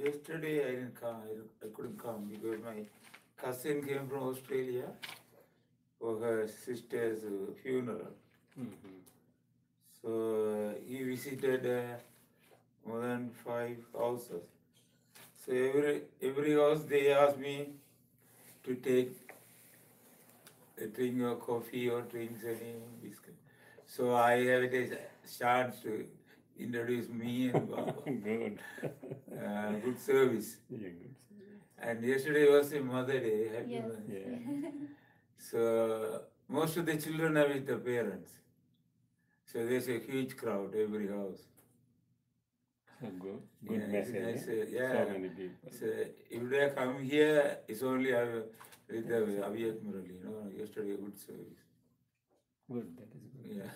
Yesterday I didn't come. I couldn't come because my cousin came from Australia for her sister's funeral. Mm-hmm. So he visited more than 5 houses. So every house they asked me to take a drink or coffee or drinks any biscuit. So I have a chance to introduce me and Baba. Good. Good service. Yeah, good. And yesterday was a Mother Day. Happy Yes. Mother Day. Yeah. So most of the children are with the parents. So there's a huge crowd every house. So good Yeah, message. it's Eh? yeah. So many people. So if they come here, it's only with the Aviyat Murali. Yesterday good service. Good, that is good. Yeah.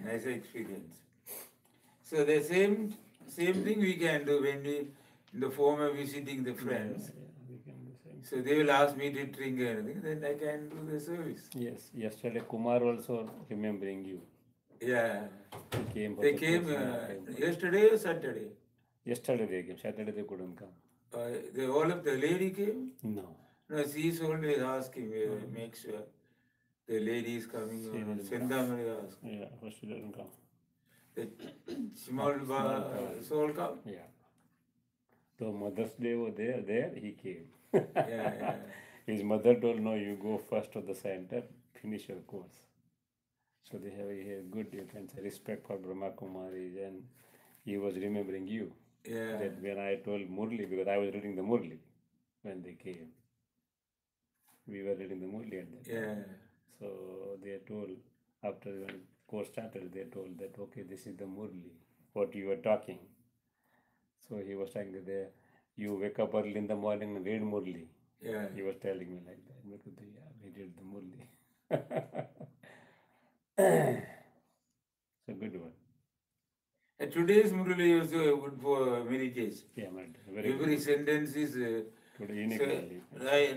Nice experience. So the same thing we can do when we in the form of visiting the friends. Yeah, we can do same. So they will ask me to drink anything, then I can do the service. Yes, yesterday Kumar also remembering you. Yeah. He came for They the came first yesterday or Saturday. Yesterday they came. Saturday they couldn't come. All of the lady came. No. No, she's always asking me, make sure the lady is coming. She didn't Sendamari asked. Yeah, first she didn't come. The small soul come. Yeah. So Mother's Day was there he came. Yeah. His mother told, no, you go first to the center, finish your course. So they have a good, you can say, respect for Brahma Kumaris, and he was remembering you. Yeah. That when I told Murli, because I was reading the Murli when they came. We were reading the Murli at that time. So they told, after when course started, they told that, okay, this is the Murli, what you were talking. So he was saying that you wake up early in the morning and read Murli. Yeah. He was telling me like that. Yeah, we did the Murli. It's a good one. Today's Murali is good for meditation. Yeah, very Every good. sentence is. Today uniquely.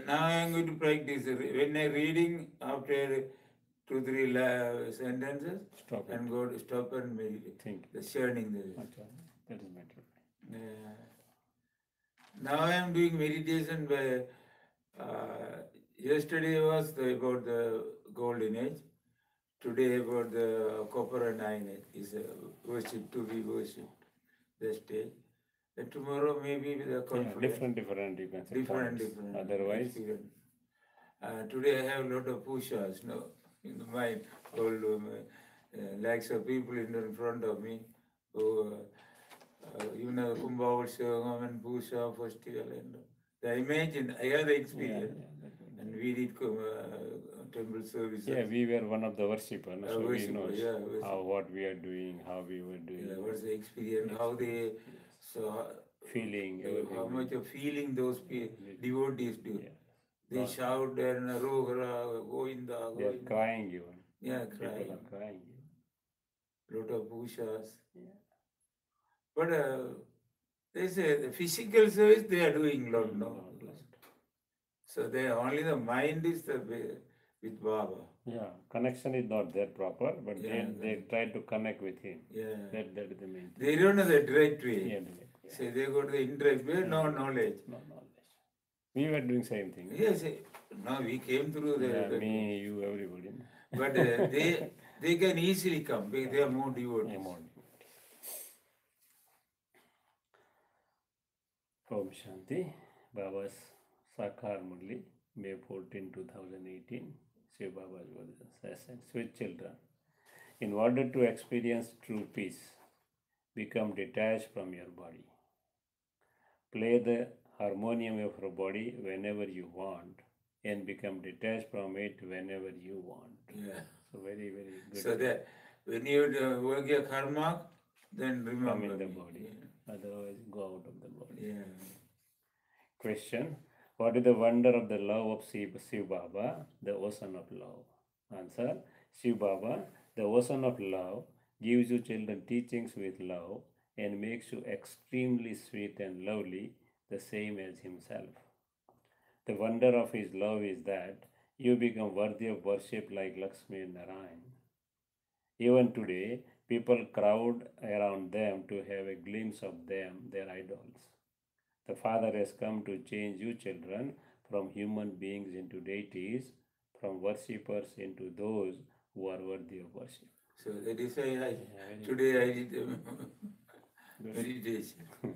Now I am going to practice. When I reading after 2-3 sentences, Stop it. and go to stop and meditate. Think. The churning there. That is better. Yeah. Now I am doing meditation by. Yesterday was about the golden age. Today about the copper and iron age is worship to be worshipped. The stage. And tomorrow maybe with a confidence. Different, you can say. Different. Otherwise. Experience. Today I have a lot of pushas, in the mind. All likes of people in front of me. Who, even a Kumbha and Pusha festival. And I imagine, I had the experience. And we did temple services. Yeah, we were one of the worshippers. So we know what we are doing, how we were doing. Yeah, what's the experience, how they, feeling, how much of feeling those devotees do. Yeah. They shout and Rohara, Govinda. They are crying even. Yeah, crying. People are crying. Lot of pushas. Yeah. But they say the physical service they are doing lot, no? So they only the mind is with Baba. Yeah, connection is not there proper, but they try to connect with him. Yeah. That is the main thing. They don't know the direct way. Yeah. So they go to the indirect way, no knowledge. No knowledge. We were doing same thing. Yes, no, we came through the. Me, you, everybody. But they can easily come because they are more devotees. Om Shanti. Baba's Sakar Murli, May 14, 2018. Shiv Baba's session. Sweet children, in order to experience true peace, become detached from your body. Play the harmonium of your body whenever you want and become detached from it whenever you want. Yeah. So very, very good. So that when you work your karma, then remember. Come in the body. Yeah. Otherwise, go out of the body. Yeah. Question: what is the wonder of the love of Shiv Baba, the ocean of love? Answer: Shiv Baba, the ocean of love, gives you children teachings with love and makes you extremely sweet and lovely, the same as himself. The wonder of his love is that you become worthy of worship like Lakshmi and Narayan. Even today, people crowd around them to have a glimpse of them, their idols. The Father has come to change you children from human beings into deities, from worshippers into those who are worthy of worship. So that is why very today I did meditation.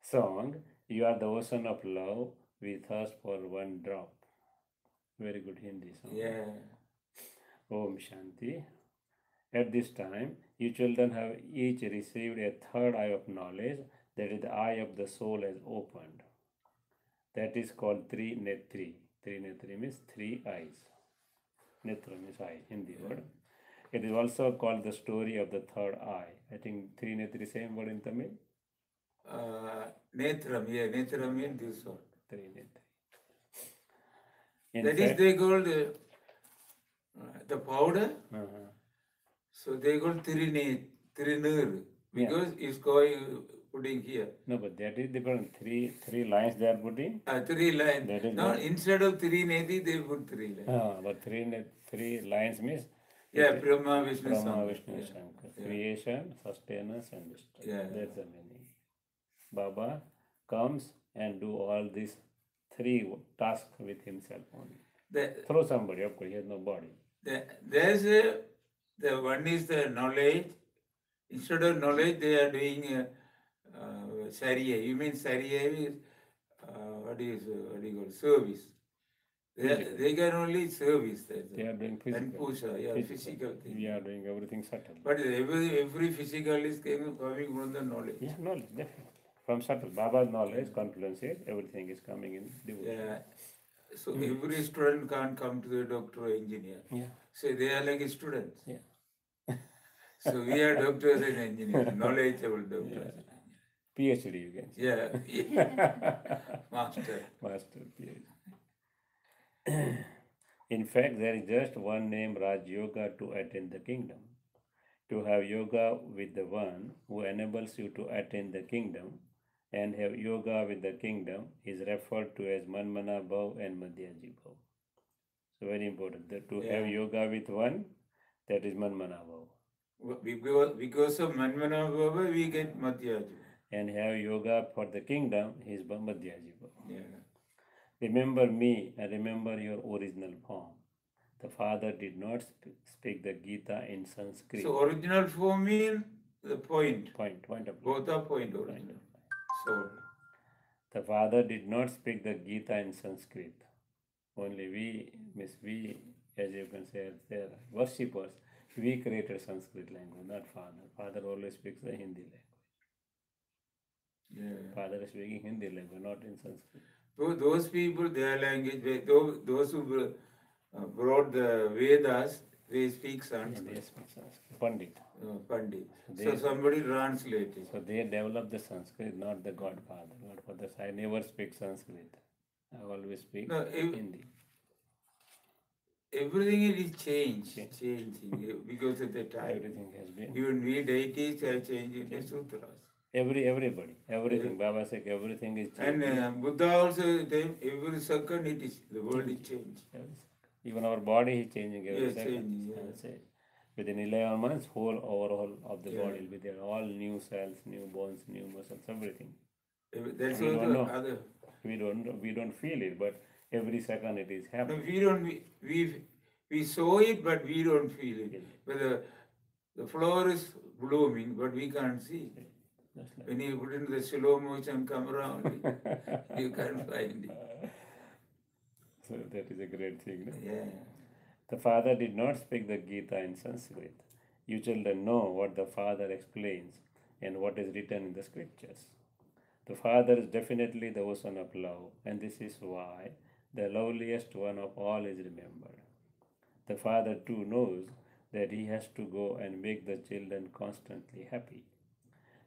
Song, you are the ocean of love, we thirst for one drop. Very good Hindi song. Yeah. Om Shanti. At this time, you children have each received a third eye of knowledge, that is, the eye of the soul has opened. That is called Trinetri. Trinetri means three eyes. Netra means eye, Hindi word. It is also called the story of the third eye. I think Trinetri, same word in Tamil. Netram, yeah, Netram means this one. Trinetri. That is they called the powder. So they call Trinur because it's going putting here. No, but that is different. Three lines they are putting. 3 lines. That is No, what- instead of 3 neti, they put 3 lines. But three lines means Yeah, Brahma, Vishnu, Brahma, Shankar. Vishnu, Yeah. Shankar. Yeah. Creation, sustenance, and destruction. Yeah. That's the meaning. Baba comes and do all these three tasks with himself only. Through somebody, of course, he has no body. There's the one is the knowledge. Instead of knowledge, they are doing Sariya. You mean Sariya is what do you call service? They can only service. They are doing physical. And puja, yeah, physical thing. We are doing everything subtle. But every physical is coming from the knowledge. Yeah, knowledge, definitely. From subtle. Baba's knowledge, confluences, everything is coming in devotion. Yeah. So every student can't come to the doctor or engineer. Yeah. So they are like students. Yeah. So we are doctors and engineers, knowledgeable doctors. PhD, you can say. Yeah. Master. Master PhD. In fact, there is just one name Raj Yoga to attain the kingdom. To have yoga with the one who enables you to attain the kingdom and have yoga with the kingdom is referred to as Manmana Bhav and Madhyaji Bhav. So very important. To have yoga with one, that is Manmana Bhav. Because of Manmana Bhava, we get Madhyaji. And have yoga for the kingdom is Madhyaji Bhav. Yeah. Remember me and remember your original form. The Father did not speak the Gita in Sanskrit. So original form means the point. Point of Both are point original. So the Father did not speak the Gita in Sanskrit. Only we, as you can say, they worshippers, we created Sanskrit language, not Father. Father always speaks the Hindi language. yeah. Father is speaking Hindi language, not in Sanskrit. So those people, their language, those who brought the Vedas, they speak Sanskrit. They speak Sanskrit. Pandit. Pandit. So somebody translated. So they developed the Sanskrit, not the Godfather. Godfather, I never speak Sanskrit. I always speak Hindi. Everything is changing because of the time. Everything has been. Even we deities are changing the sutras. Everybody, everything. Baba said everything is changing. And Buddha also, every second the world is changing. Even our body is changing every second. Changing, yeah. Within 11 months, whole overhaul of the body will be there. All new cells, new bones, new muscles, everything. That's We also don't know. other. We don't feel it, but every second it is No, happening. we saw it, but we don't feel it. But the flower is blooming, but we can't see it. Just When you put in the slow motion camera only, you can't find it. So that is a great thing. No? Yeah. The Father did not speak the Gita in Sanskrit. You children know what the Father explains and what is written in the scriptures. The Father is definitely the ocean of love, and this is why the loveliest one of all is remembered. The Father too knows that he has to go and make the children constantly happy.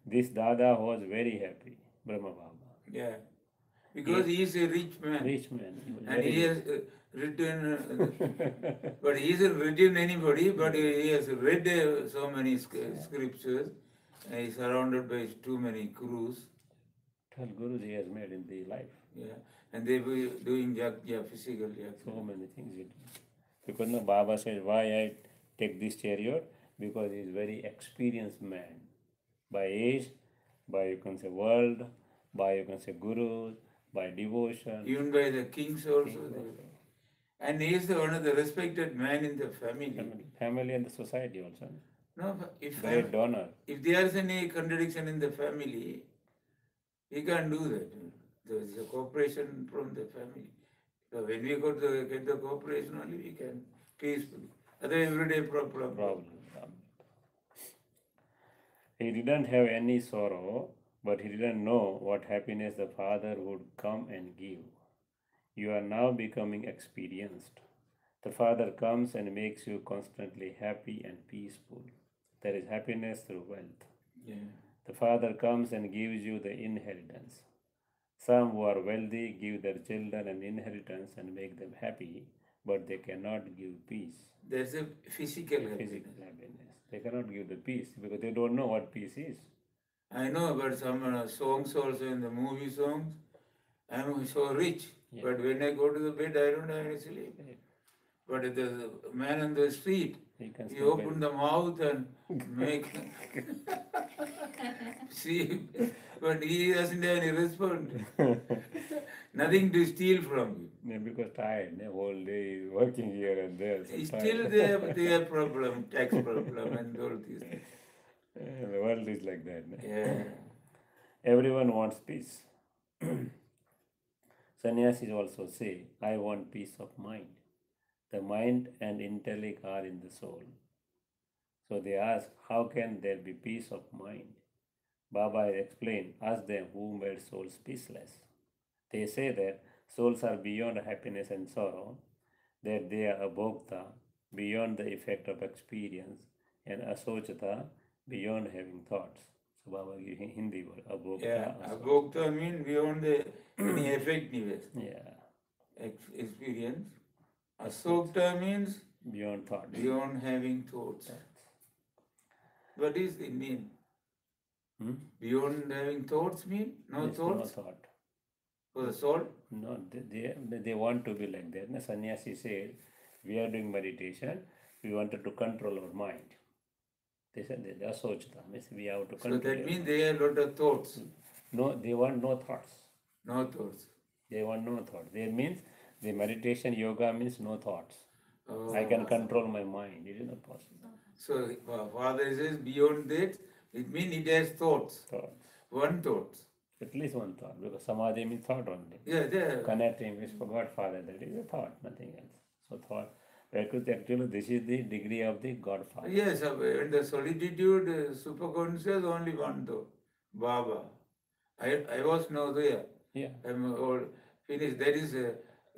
This Dada was very happy, Brahma Baba. Yeah. Because he is a rich man. Rich man. And he has written, but he hasn't written anybody, but he has read so many scriptures. And he is surrounded by too many gurus. 12 gurus he has made in the life. Yeah. And they were doing yajna, physical yajna. So many things he did. Because no, Baba said, why I take this chariot because he is very experienced man by age, by you can say world, by you can say gurus, by devotion. Even by the kings also. And he is one of the respected man in the family. Family and the society also. No, if Great donor. if there is any contradiction in the family, he can't do that. There is a cooperation from the family. So when we got get the cooperation only, we can peacefully. Other everyday problem. He didn't have any sorrow, but he didn't know what happiness the Father would come and give. You are now becoming experienced. The Father comes and makes you constantly happy and peaceful. There is happiness through wealth. Yeah. The Father comes and gives you the inheritance. Some who are wealthy give their children an inheritance and make them happy, but they cannot give peace. There's a physical happiness. They cannot give the peace because they don't know what peace is. I know about some songs also in the movie songs. I'm so rich, but when I go to the bed, I don't have any sleep. But the man on the street, he open the mouth and make see, but he doesn't have any response. Nothing to steal from him. Because tired, the whole day working here and there. Still they have problem, tax problem and all these things. The world is like that. Yeah. Everyone wants peace. Sannyasis also say, I want peace of mind. The mind and intellect are in the soul. So they ask, how can there be peace of mind? Baba has explained, ask them who made souls peaceless. They say that souls are beyond happiness and sorrow, that they are abhokta, beyond the effect of experience, and asochata, beyond having thoughts. So Baba gives Hindi word, abhokta. Yeah, abhokta means beyond any effectiveness. Yeah. Experience. Asokta means beyond thought. Beyond having thoughts. What is the mean? Beyond having thoughts mean? No thoughts? No thought. For the soul? No, they want to be like that. The sannyasi said, we are doing meditation, we wanted to control our mind. They said that asochita means we have to control. So that means they have a lot of thoughts. No, they want no thoughts. No thoughts. They want no thoughts. That means the meditation yoga means no thoughts. I can control my mind. It is not possible. So Father says beyond that, it means it has thoughts. One thought. At least one thought, because samadhi means thought only. Yeah. Connecting with God Father, that is a thought, nothing else. So thought, because actually this is the degree of the God Father. Yes, in the solitude, superconscious, only one thought. Baba. I was now there. Yeah. I'm all finished. That is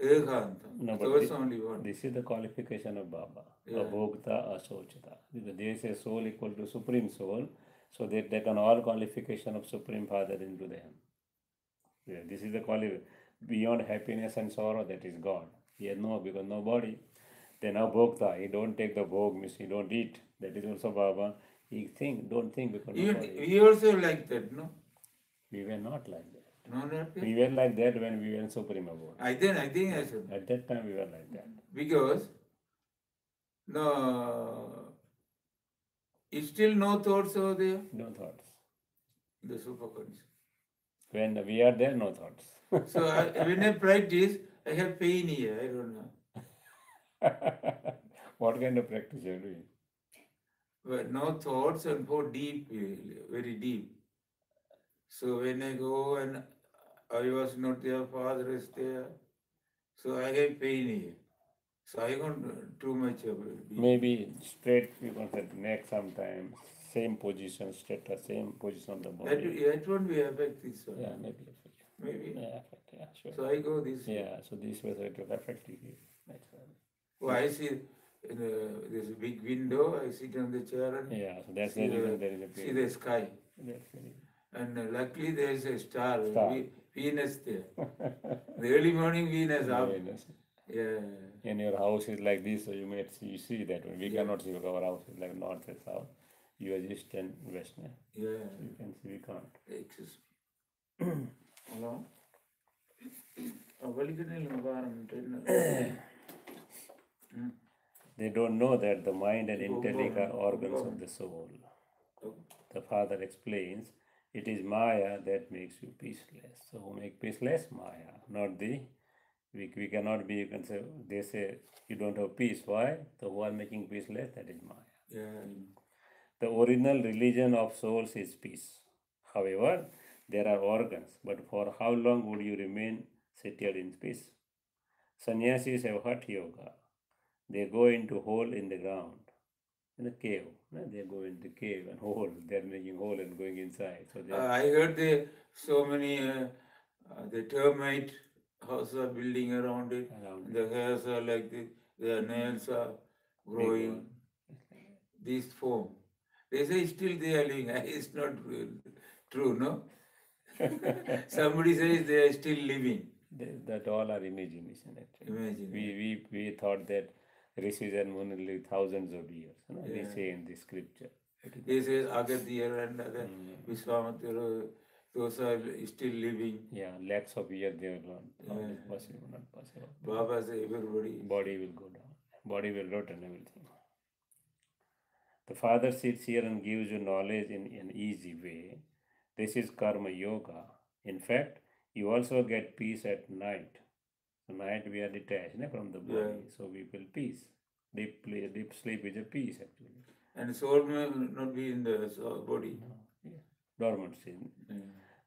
Ekanta. No, but was only one. This is the qualification of Baba. Abhokta, asochita. Because there is a soul equal to Supreme Soul. So they take on all qualification of Supreme Father into them. Yeah, this is the qualification. Beyond happiness and sorrow, that is God. He has no, because no body. Then abhokta, he don't take the bhog, means he don't eat. That is also Baba. He don't think because no body. We also like that, no? We were not like that. No, not that? We were like that when we were in Supreme Abode. I think I said. At that time we were like that. Because no, it's still no thoughts over there. No thoughts. The superconscious. When we are there, no thoughts. So when I practice, I have pain here. I don't know. What kind of practice you are doing? But no thoughts and go deep, very deep. So when I go and I was not there, Father is there. So I have pain here. So I got too much of it. Maybe straight, you can say neck sometimes, same position, straight, same position of the body. That won't be affect this one. Yeah, maybe affect. Maybe. Yeah, affect, yeah, sure. So I go this way. Yeah, so this way it will affect you. Naturally. Oh, I see there's a big window. I sit on the chair and yeah, so that's the reason there is a see the sky. That's the reason. And luckily there is a star. Venus there. The early morning Venus up. Venus. Yeah. And your house is like this, so you see that one. We cannot see our house is like north and south. You are just in west. Yeah. So you can see we can't. Excuse me. Hello? They don't know that the mind and intellect are organs of the soul. The Father explains, it is Maya that makes you peaceless. So who make peaceless? Maya, not the, we cannot be, you can say, they say you don't have peace. Why? The who are making peaceless, that is Maya. Yeah. The original religion of souls is peace. However, there are organs, but for how long would you remain settled in peace? Sannyasis have hut yoga. They go into hole in the ground, in a cave. No? They go in the cave and hole. They're making hole and going inside. So they I heard so many the termite houses are building around it. around The hairs are like this. Their nails are big growing. one. This form. They say still they are living. It's not true, no? Somebody says they are still living. That all are imagination actually. Imagine. We thought that rishis and munis live thousands of years. You know, they Yeah. say in the scripture. They say Agatya and other Vishwamitra, those are still living. Yeah, lakhs of years they will run. How it is possible, not possible. Baba says everybody. Body will go down. Body will rot and everything. The Father sits here and gives you knowledge in an easy way. This is karma yoga. In fact, you also get peace at night. So night we are detached from the body, so we feel peace. Deep sleep is a peace actually. And soul may not be in the body. No, yeah. Dormant sin.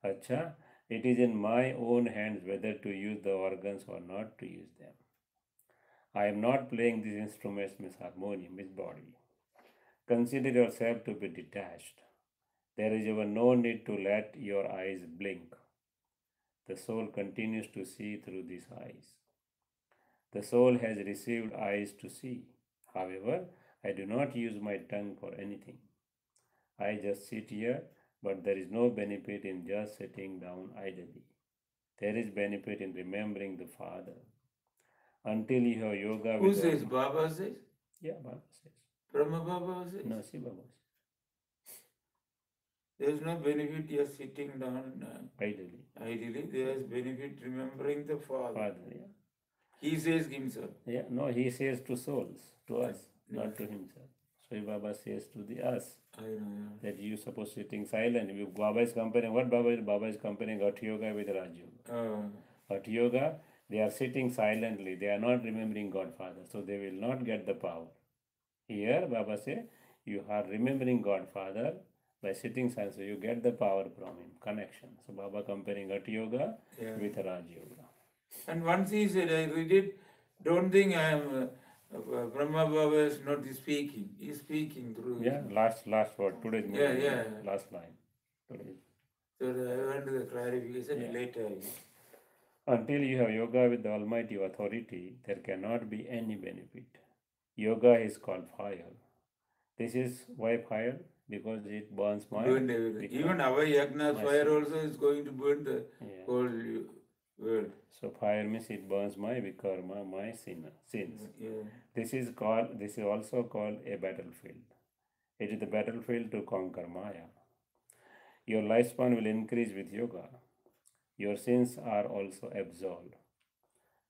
Acha, it is in my own hands whether to use the organs or not to use them. I am not playing these instruments, Miss Harmonium, Miss Body. Consider yourself to be detached. There is even no need to let your eyes blink. The soul continues to see through these eyes. The soul has received eyes to see. However, I do not use my tongue for anything. I just sit here, but there is no benefit in just sitting down idly. There is benefit in remembering the Father. Until you have yoga Who with says? Baba says? Yeah, Baba says. Brahma Baba says? No, see Baba says. There is no benefit just sitting down Idly. idly. There is benefit remembering the Father. Father, yeah. He says himself. Yeah, no, he says to souls, to us, not to himself. So Baba says to the us. I know. That you suppose sitting silent. If Baba is comparing, what Baba is? Baba is comparing Hatha Yoga with Raj Yoga. Hatha Yoga, they are sitting silently. They are not remembering Godfather. So they will not get the power. Here, Baba say, you are remembering Godfather by sitting silent. So you get the power from him, connection. So Baba comparing Hatha Yoga with Raj Yoga. And once he said, I read it, don't think I am... Brahma Baba is not speaking. He is speaking through. Yeah, last word. Today's last line. Today. So I want the clarification later. Until you have yoga with the Almighty authority, there cannot be any benefit. Yoga is called fire. This is why fire? Because it burns my... Burn everything. Even our yagna's fire also is going to burn the whole world. So fire means it burns my vikarma, my sins. This is also called a battlefield. It is the battlefield to conquer Maya. Your lifespan will increase with yoga. Your sins are also absolved.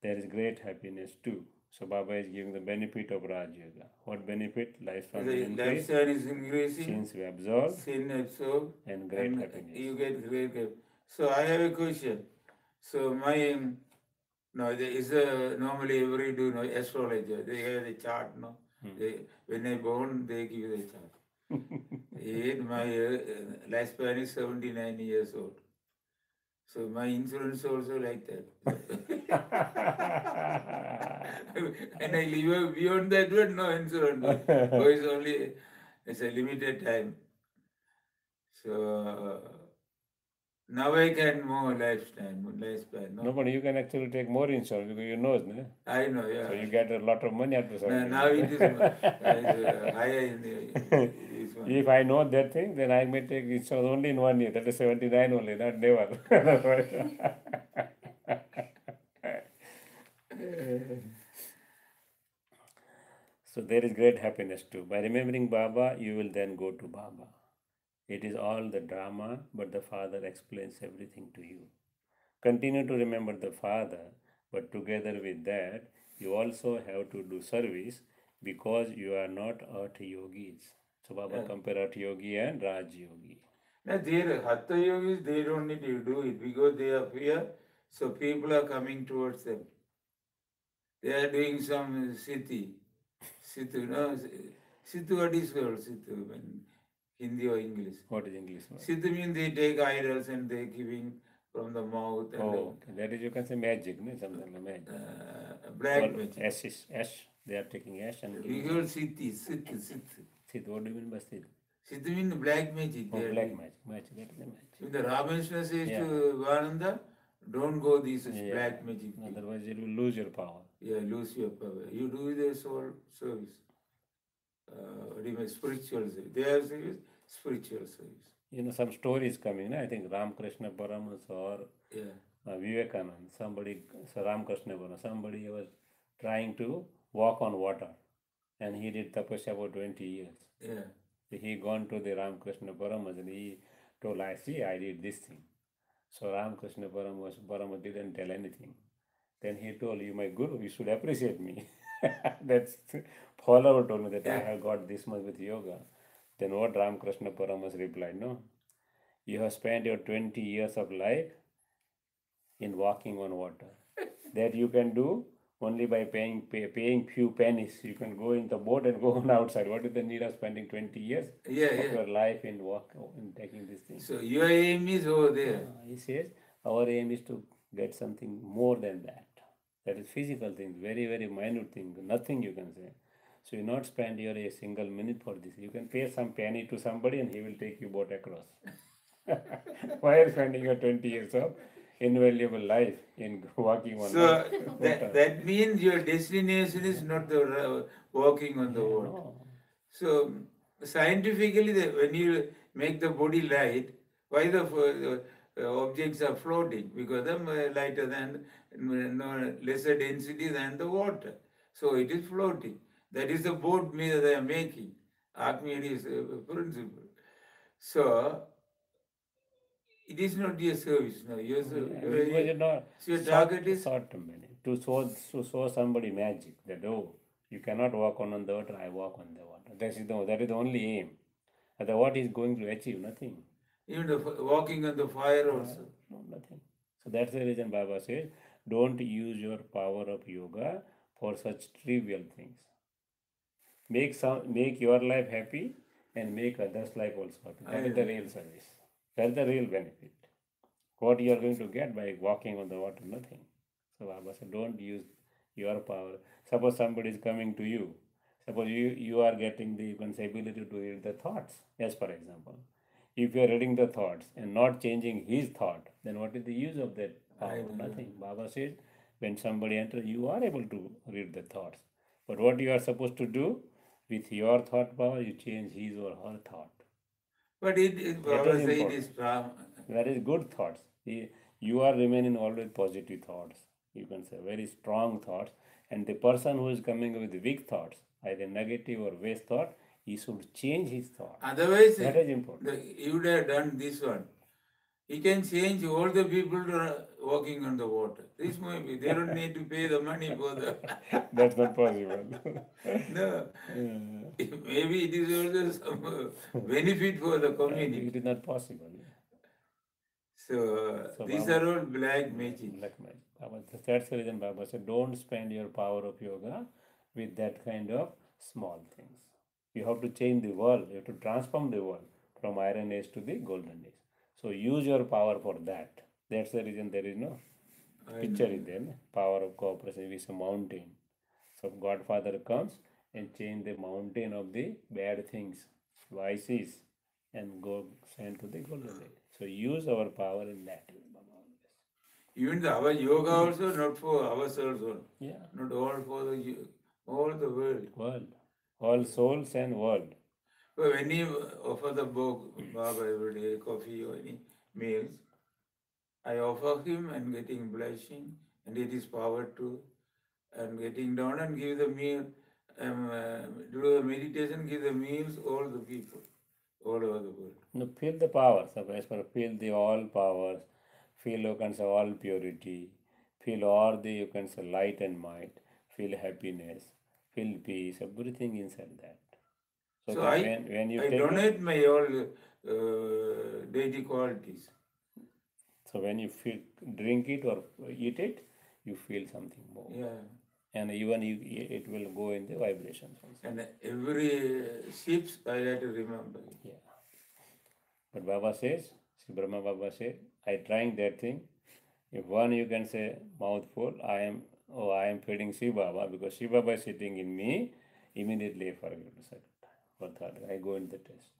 There is great happiness too. So Baba is giving the benefit of Raj Yoga. What benefit? Lifespan will increase. Lifespan is increasing. Sins we absolve. Sin absolved. And great happiness. You get great happiness. So I have a question. So no, there is normally every astrologer. They have the chart, no? When I born, they give the chart. My lifespan is 79 years old. So my insurance also like that. And I live beyond that one, no insurance. So it's a limited time. So now I can more lifespan. No, but you can actually take more insurance because you know, no? I know, yeah. So you get a lot of money after something. Now it is higher in this one. If I know that thing, then I may take insurance only in 1 year. That is 79 only, not never. So there is great happiness too. By remembering Baba, you will then go to Baba. It is all the drama, but the Father explains everything to you. Continue to remember the Father, but together with that, you also have to do service because you are not Earth yogis. So Baba compare Earth yogi and Raj yogi. Now, their Hatha yogis, they don't need to do it because they are here, so people are coming towards them. They are doing some siddhi. Siddhi, no? Siddhi, what is called siddhi in Hindi or English? What is English word? Siddhi means they take idols and they giving from the mouth and Oh, okay. That is, you can say magic, no? Something like magic. black Or magic. ash. They are taking ash and We giving. call siddhi, siddhi, siddhi. Siddh, what do you mean by Siddh? Siddhi means black magic. Oh, they are black doing. magic. That is the magic. If the Ramakrishna says Yeah. to Vananda, don't go this Yeah. black magic thing. Otherwise, you will lose your power. Yeah, lose your power. You do the soul service. Spiritual service. Their service, spiritual service. You know, some stories coming, no? I think Ramakrishna Paramahansa or Vivekanand, somebody, so Ramakrishna Paramahansa, somebody was trying to walk on water and he did tapasya for 20 years. Yeah. So he gone to the Ramakrishna Paramahansa and he told, I did this thing. So Ramakrishna Paramahansa didn't tell anything. Then he told, you my guru, you should appreciate me. That's follower told me that I have got this much with yoga. Then what Ramakrishna Paramahansa replied, no, you have spent your 20 years of life in walking on water. That you can do only by paying few pennies. You can go in the boat and go on outside. What is the need of spending 20 years of your life in taking this thing? So your aim is over there. He says, our aim is to get something more than that. That is physical things, very, very minute things, nothing you can say. So you not spend your a single minute for this. You can pay some penny to somebody and he will take you boat across. Why are you spending your 20 years of invaluable life in walking on So that means your destination is not the walking on the water. No. So scientifically, when you make the body light, why the objects are floating? Because they're lighter than, lesser density than the water. So it is floating. That is the boat they are making. Archimedes principle. So it is not your service now. Your target is short-term benefit. To show somebody magic that you cannot walk on the water, I walk on the water. That is the only aim. Otherwise, what is going to achieve? Nothing. Even walking on the fire also. No, nothing. So that's the reason Baba says, don't use your power of yoga for such trivial things. Make your life happy and make others' life also happy. That is the real service. That's the real benefit. What you are going to get by walking on the water, nothing. So Baba said, don't use your power. Suppose somebody is coming to you. Suppose you are getting the ability to read the thoughts, as for example. If you are reading the thoughts and not changing his thought, then what is the use of that power? Nothing. Baba says, when somebody enters, you are able to read the thoughts. But what you are supposed to do, with your thought power, you change his or her thought. But Baba says it is that is good thoughts. You are remaining always positive thoughts. You can say very strong thoughts. And the person who is coming with weak thoughts, either negative or waste thought, he should change his thought. Otherwise, that is important. You would have done this one. He can change all the people to walking on the water. This maybe they don't need to pay the money for the. That's not possible. No. Maybe it is also some benefit for the community. It is not possible. So these are all black magic. Black magic. That's the reason Baba said, don't spend your power of yoga with that kind of small things. You have to change the world. You have to transform the world from iron age to the golden age. So use your power for that. That's the reason there is no picture is there. Power of cooperation is a mountain. So Godfather comes and change the mountain of the bad things, vices, and go send to the golden age. So use our power in that. Even our yoga also not for ourselves only. Yeah. Not all for all the world. World. All souls and world. But when you offer the Baba every day, coffee or any meals, I offer him and getting blessing and it is power too. And getting down and give the meal, do the meditation, give the meals all the people, all over the world. No, feel the power. So feel the all powers, feel you can say all purity, feel all the you can say light and might, feel happiness, feel peace, everything inside that. So when you I take donate my all daily qualities. so when you feel drink it or eat it, you feel something more. Yeah. And even it will go in the vibrations also. And every ships I had to remember. Yeah. But Baba says, Sri Brahma Baba said, I trying that thing. If one you can say mouthful, I am feeding Shiva Baba because Shiva Baba is sitting in me, immediately I forget the second time. Or third, I go in the test.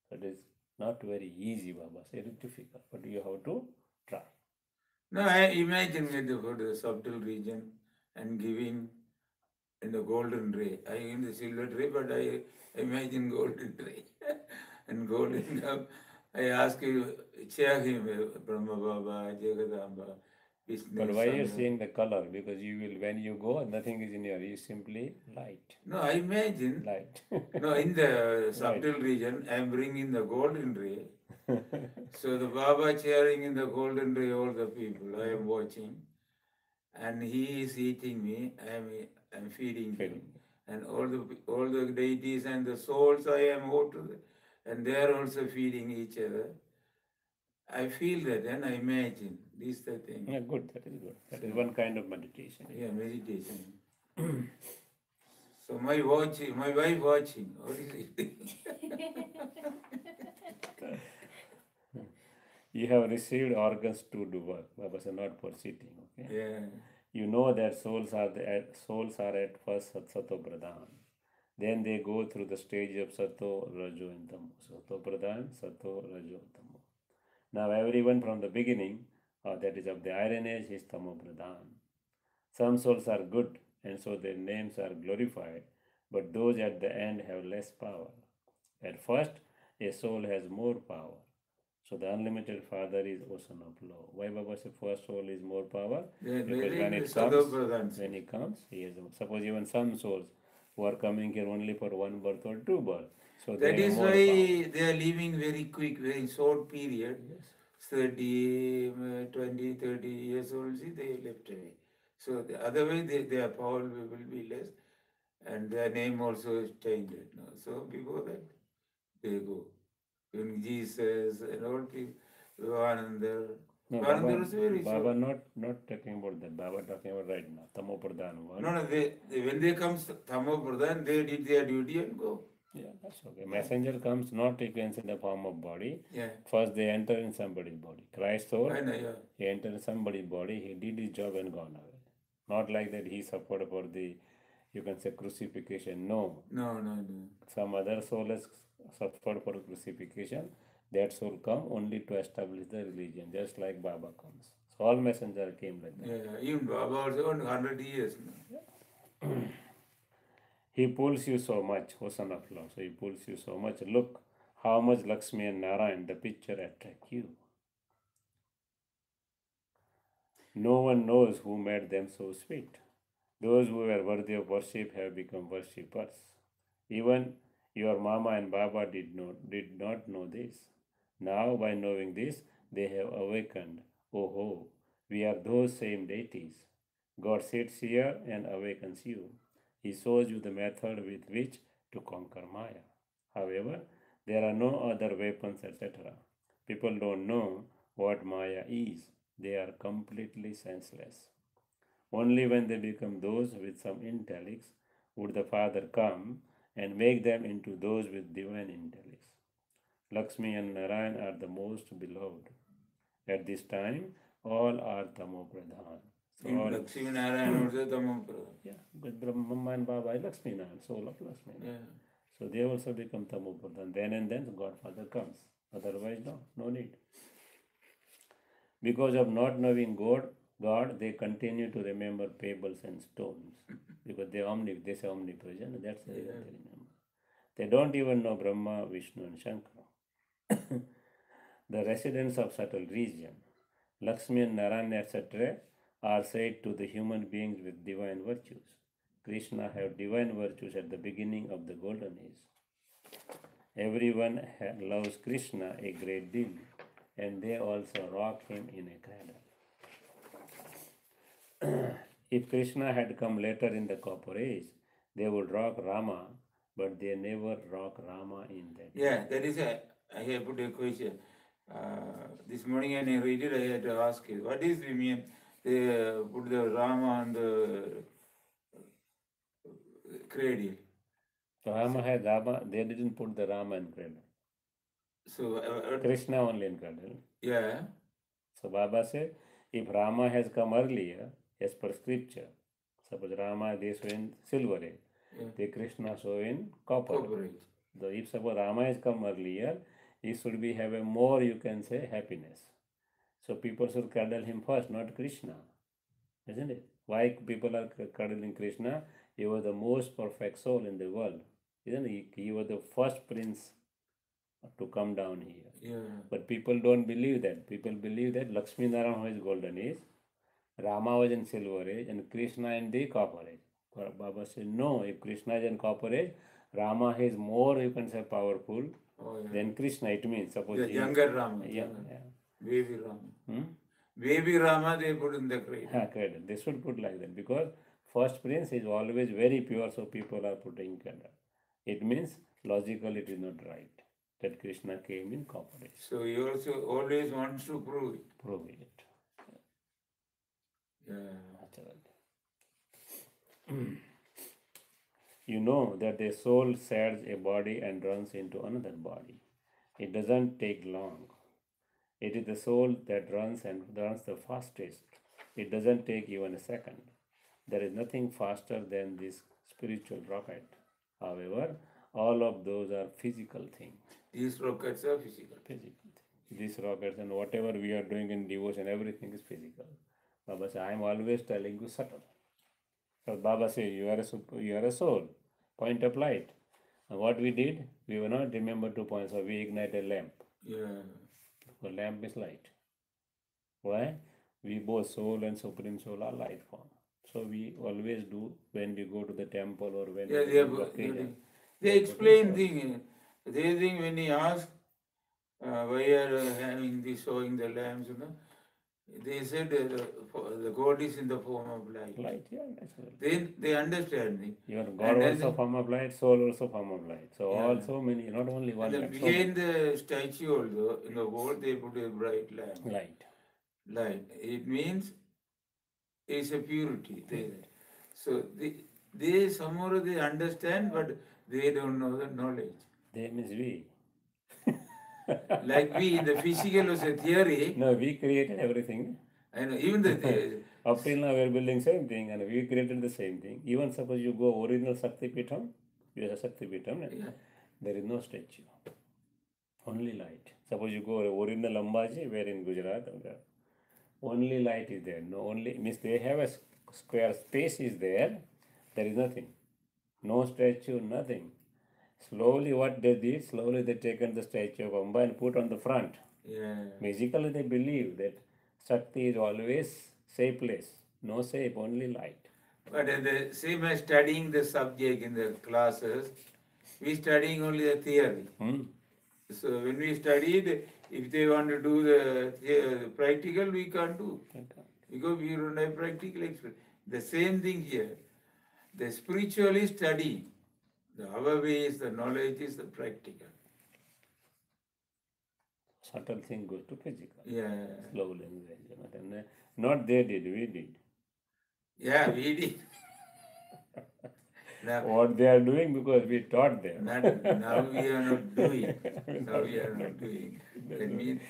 That is not very easy, Baba. It's very difficult, but you have to try. No, I imagine it for the subtle region and giving in the golden ray. I in the silver ray, but I imagine golden ray. And golden I ask you, share him, Brahma Baba, Jagadamba, Vishnu, But why you're Sangha. seeing the color? Because you will, when you go, nothing is in your, you simply light. No, I imagine. Light. No, in the subtle region, I am bringing the golden ray. So the Baba cheering in the golden ray, all the people I am watching, and he is eating me. I am feeding him, and all the deities and the souls I am water, and they are also feeding each other. I feel that, and I imagine this is the thing. Yeah, good. That is good. That is one kind of meditation. Yeah, meditation. So my wife watching. What is it? You have received organs to do work. Baba said, not for sitting. Okay. Yeah. You know that souls are at first Sato Pradhan. Then they go through the stage of Sato, Rajo, and Tamo. Sato Pradhan, Sato, Rajo, Tamo. Now everyone from the beginning, that is of the Iron Age, is Tamo Pradhan. Some souls are good, and so their names are glorified, but those at the end have less power. At first, a soul has more power. So the unlimited Father is ocean of love. Why Baba says first soul is more power? Because when he comes, he has. Suppose even some souls who are coming here only for one birth or two births. So that is more why power. they are living very quick, very short period. Yes. 30, 20, 30 years old, see, they left away. So the other way, their power will be less, and their name also is changed. No? So before that, they go. When Jesus and all people, Vivekananda, No, Vivekananda was very Baba short. not talking about that. Baba talking about right now. Tamo Pradhan one. No, when they come Tamo Pradhan, they did their duty and go. Yeah, that's okay. Messenger comes not in the form of body. Yeah. First they enter in somebody's body. Christ soul, I know, yeah. he entered in somebody's body, he did his job and gone away. Not like that he suffered for the, you can say, crucifixion. No. No. Some other soul has suffered for crucifixion. That soul come only to establish the religion, just like Baba comes. So all messenger came like that. Yeah, even Baba also 100 years now. He pulls you so much, ocean of love. So he pulls you so much. Look how much Lakshmi and Narayan, the picture attract you. No one knows who made them so sweet. Those who were worthy of worship have become worshippers. Even your mama and Baba did not know this. Now, by knowing this, they have awakened. Oh ho, we are those same deities. God sits here and awakens you. He shows you the method with which to conquer Maya. However, there are no other weapons, etc. People don't know what Maya is. They are completely senseless. Only when they become those with some intellects would the Father come and make them into those with divine intellects. Lakshmi and Narayan are the most beloved. At this time, all are Tamo Pradhan. So all, Lakshmi Narayan also Tamo Pradhan. Yeah, but Brahma and Baba is Lakshmi Narayan, soul of Lakshmi Narayan. Yeah. So they also become Tamo Pradhan. Then and then Godfather comes. Otherwise, no need. Because of not knowing God, they continue to remember pebbles and stones. Because they say omnipresent, that's the reason they remember. They don't even know Brahma, Vishnu, and Shankar. The residents of subtle region, Lakshmi and Narayan, etc., are said to the human beings with divine virtues. Krishna had divine virtues at the beginning of the golden age. Everyone loves Krishna a great deal, and they also rock him in a cradle. If Krishna had come later in the copper age, They would rock Rama, but they never rock Rama in that. Yeah, that is I have put a question. This morning when I read it, I had to ask you, what is the mean? They put the Rama on the cradle. So Rama had Rama, they didn't put the Rama in cradle. So, Krishna only in cradle. yeah. So Baba said, if Rama has come earlier, as per scripture, suppose Rama they show in silver age, the Krishna show in copper. So if suppose Rama has come earlier, he should be have a more, you can say, happiness. So people should cuddle him first, not Krishna. Isn't it? Why people are cuddling Krishna? He was the most perfect soul in the world. Isn't he? He was the first prince to come down here. Yeah. But people don't believe that. People believe that Lakshmi Narayan was golden age, Rama was in silver age, and Krishna in the copper age. But Baba said, no, if Krishna is in copper age, Rama is more, you can say, powerful than Krishna. It means, suppose the younger Rama. Yeah. Baby Rama. Baby Rama they put in the cradle. Cradle. They should put like that because first prince is always very pure, so people are putting cradle. It means logically it is not right that Krishna came in copper age. So he also always wants to prove it. Prove it. Yeah. You know that the soul sheds a body and runs into another body. It doesn't take long. It is the soul that runs and runs the fastest. It doesn't take even a second. There is nothing faster than this spiritual rocket. However, all of those are physical things. These rockets are physical. These rockets and whatever we are doing in devotion, everything is physical. Baba says, I am always telling you subtle. So Baba says, you are a soul, point of light. And what we did, we will not remember 2 points, so we ignite a lamp. Yeah. The lamp is light. Why? We both soul and supreme soul are light form. So we always do when we go to the temple or when we do occasion. They explain thing. They think when he asks why are having this showing the lamps, they said the God is in the form of light. Light, yeah, naturally. They understand me. Your God also form of light, soul also form of light. So also many, not only one. And behind the statue also, in the wall they put a bright lamp. Light. It means it's a purity. So they somehow they understand, but they don't know the knowledge. They means we. Like we, the physical was a theory. No, we created everything. I know, even the up till now we are building same thing and we created the same thing. Even suppose you go original Shakti Pitham, you have a Shakti Pitham, there is no statue. Only light. Suppose you go original Ambaji, where in Gujarat, only light is there. No, only means they have a square space is there. There is nothing. No statue, nothing. Slowly what they did, slowly they taken the statue of Amba and put on the front. Yeah. Basically they believe that Shakti is always shapeless. No shape, only light. But the same as studying the subject in the classes, we studying only the theory. So when we studied, if they want to do the practical, we can't do. Because we don't have practical experience. The same thing here. The spiritually study. Our way is the knowledge is the practical. Subtle thing goes to physical. Yeah. Slowly and gradually. Not they did, we did. Yeah, we did. What they are doing because we taught them. Now we are not doing. Now we are not doing. That means,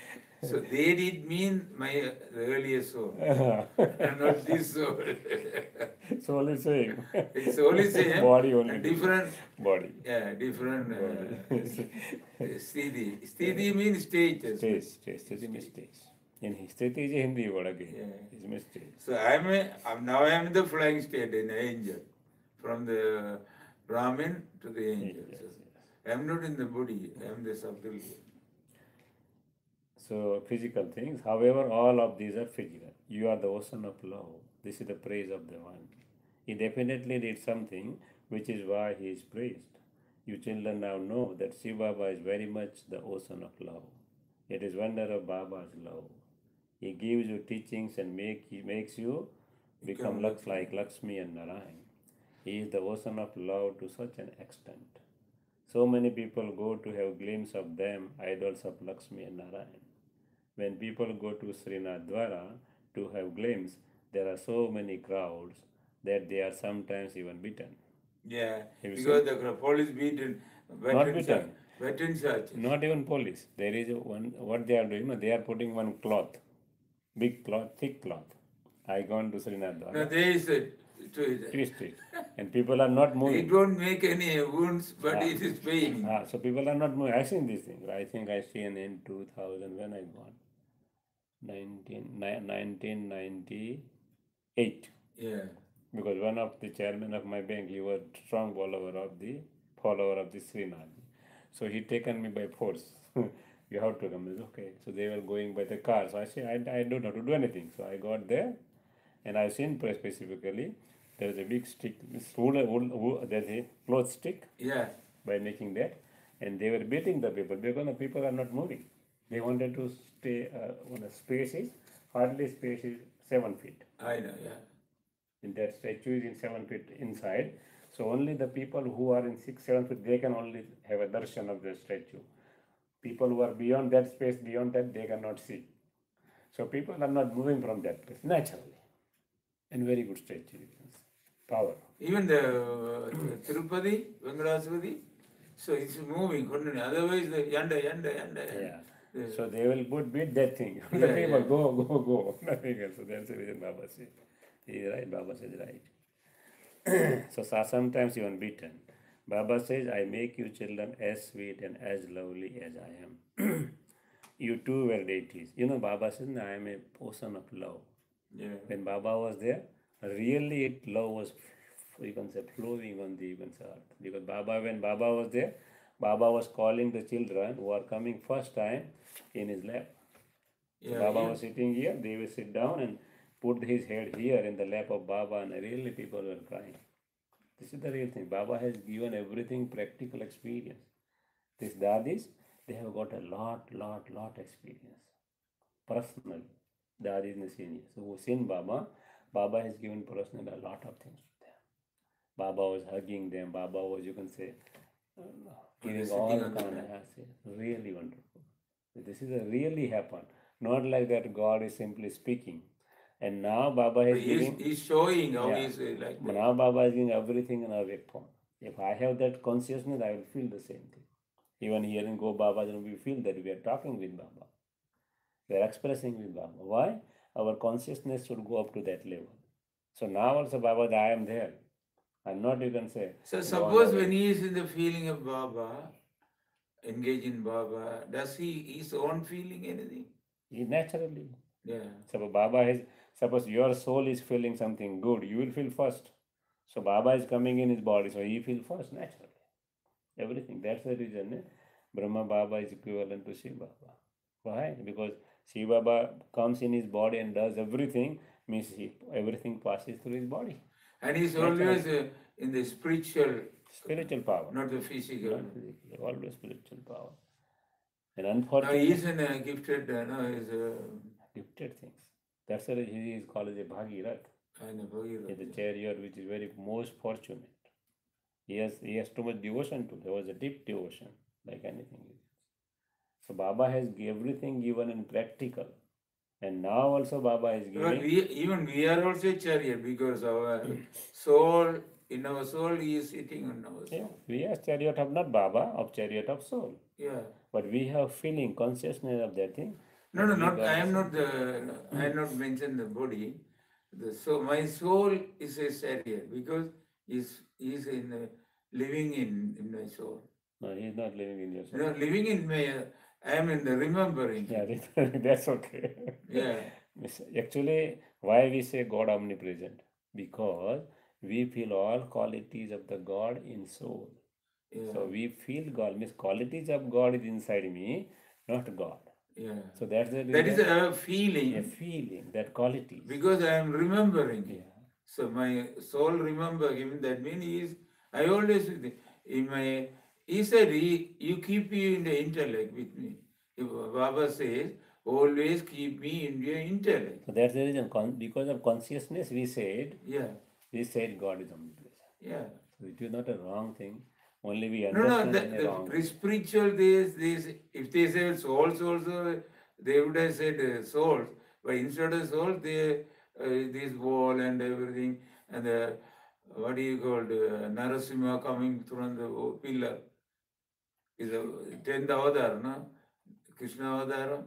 so they did mean my earlier soul, not this soul. Soul is same. It's only same. Body only. Different. Body. Yeah, different. Sthiti. Sthiti means stage. Sthiti means stage. In Sthiti is a Hindi word again. It means stage. So now I am in the flying state, an angel. From the Brahmin to the angel. Yes. I am not in the body, I am the subtle. So physical things, however, all of these are physical. You are the ocean of love. This is the praise of the one. He definitely did something, which is why he is praised. You children now know that Shiv Baba is very much the ocean of love. It is wonder of Baba's love. He gives you teachings and makes you become like Lakshmi and Narayan. He is the ocean of love to such an extent. So many people go to have glimpse of them, idols of Lakshmi and Narayan. When people go to Srinathwara to have glimpse, there are so many crowds that they are sometimes even beaten. Yeah, Have you because seen? the police beaten Not veterans, beaten. veteran churches. Not even police. There is one, what they are doing, they are putting one cloth, big cloth, thick cloth. I gone to No, Srinathwara, there is a twist. twist it, and people are not It moving. won't make any wounds, but Ah. it is paining. So people are not moving. I seen this thing. I think I seen in 2000 when I gone, 1998. Yeah. Because one of the chairman of my bank, he was strong follower of the Srinath. So he taken me by force. You have to come. I said, okay. So they were going by the car. So I said, I don't know to do anything. So I got there, and I've seen specifically there is a big stick, there's a cloth stick Yeah. by making that, and they were beating the people because the people are not moving. They wanted to stay on a space is hardly space is 7 feet. I know, yeah. In that statue is in 7 feet inside. So only the people who are in 6, 7 feet, they can only have a darshan of the statue. People who are beyond that space, beyond that, they cannot see. So people are not moving from that place naturally. And very good statue. Power. Even the Tirupati, Venkadasapati, so it's moving, continue. Otherwise, the yanda. Yeah. So they will beat that thing. The Yeah, people yeah. go. Nothing else. So that's the reason Baba said. He is right, Baba says right. So sometimes even beaten. Baba says, I make you children as sweet and as lovely as I am. You too were deities. Baba says, I am a ocean of love. Yeah. When Baba was there, really love was, you can say, flowing on the earth. Because when Baba was there, Baba was calling the children who are coming first time in his lap. Yeah, Baba yeah. was sitting here, they will sit down and put his head here in the lap of Baba, and really people were crying. This is the real thing. Baba has given everything practical experience. These dadis, they have got a lot experience. Personally, dadis and seniors. So who seen Baba, Baba has given personally a lot of things to them. Baba was hugging them. Baba was, you can say, giving Sitting all on the kind of lap. really wonderful. This is a really happened. Not like that God is simply speaking. And now Baba is giving. He's showing how Yeah. he's like that. Now Baba is giving everything in a wake form. If I have that consciousness, I will feel the same thing. Even here in Go Baba, we feel that we are talking with Baba. We are expressing with Baba. Why? Our consciousness should go up to that level. So now also Baba, I am there. I'm not, you can say. So gone suppose away. when he is in the feeling of Baba, engage in Baba, does he his own feeling anything? He naturally. Yeah. Suppose your soul is feeling something good, you will feel first. So Baba is coming in his body, so he feels first naturally. Everything. That's the reason Brahma Baba is equivalent to Shiva Baba. Why? Because Shiva Baba comes in his body and does everything, means everything passes through his body. And he's always in the Spiritual power. not the physical. Not physical, always spiritual power. And Now unfortunately, he is in a gifted, he's a gifted things. That's why he is called as a Bhagirat. kind of Bhagirath. He is a chariot which is very most fortunate. He has too much devotion to. There was a deep devotion, like anything. So Baba has everything given in practical. And now also Baba is But giving. we are also chariot because our soul, in our soul, he is sitting on our soul. Yeah, we are chariot of not Baba, of chariot of soul. Yeah. But we have feeling, consciousness of that thing. No, that we not got I am the not I am not mentioned the body. So my soul is a chariot because he's in living in my soul. No, he is not living in your soul. No, living in my I am in the remembering. Yeah, that's okay. Yeah. Actually, why we say God omnipresent? Because we feel all qualities of the God in soul. Yeah. So we feel God, means qualities of God is inside me, not God. Yeah. So that's the That is reason. a feeling. A feeling, that qualities. Because I am remembering. Yeah. So my soul remember him. That means he is. I always in my. He said you keep me in the intellect with me. Baba says always keep me in your intellect. So that's the reason. Because of consciousness, we said Yeah. God is omnipresent. Yeah. So it is not a wrong thing. Only we No, understand in a wrong the way. spiritual, this, if they say souls also, they would have said souls. But instead of souls, they, this wall and everything, and the, what do you call it, Narasimha coming from the pillar, is a 10th avatar, no? Krishna avatar.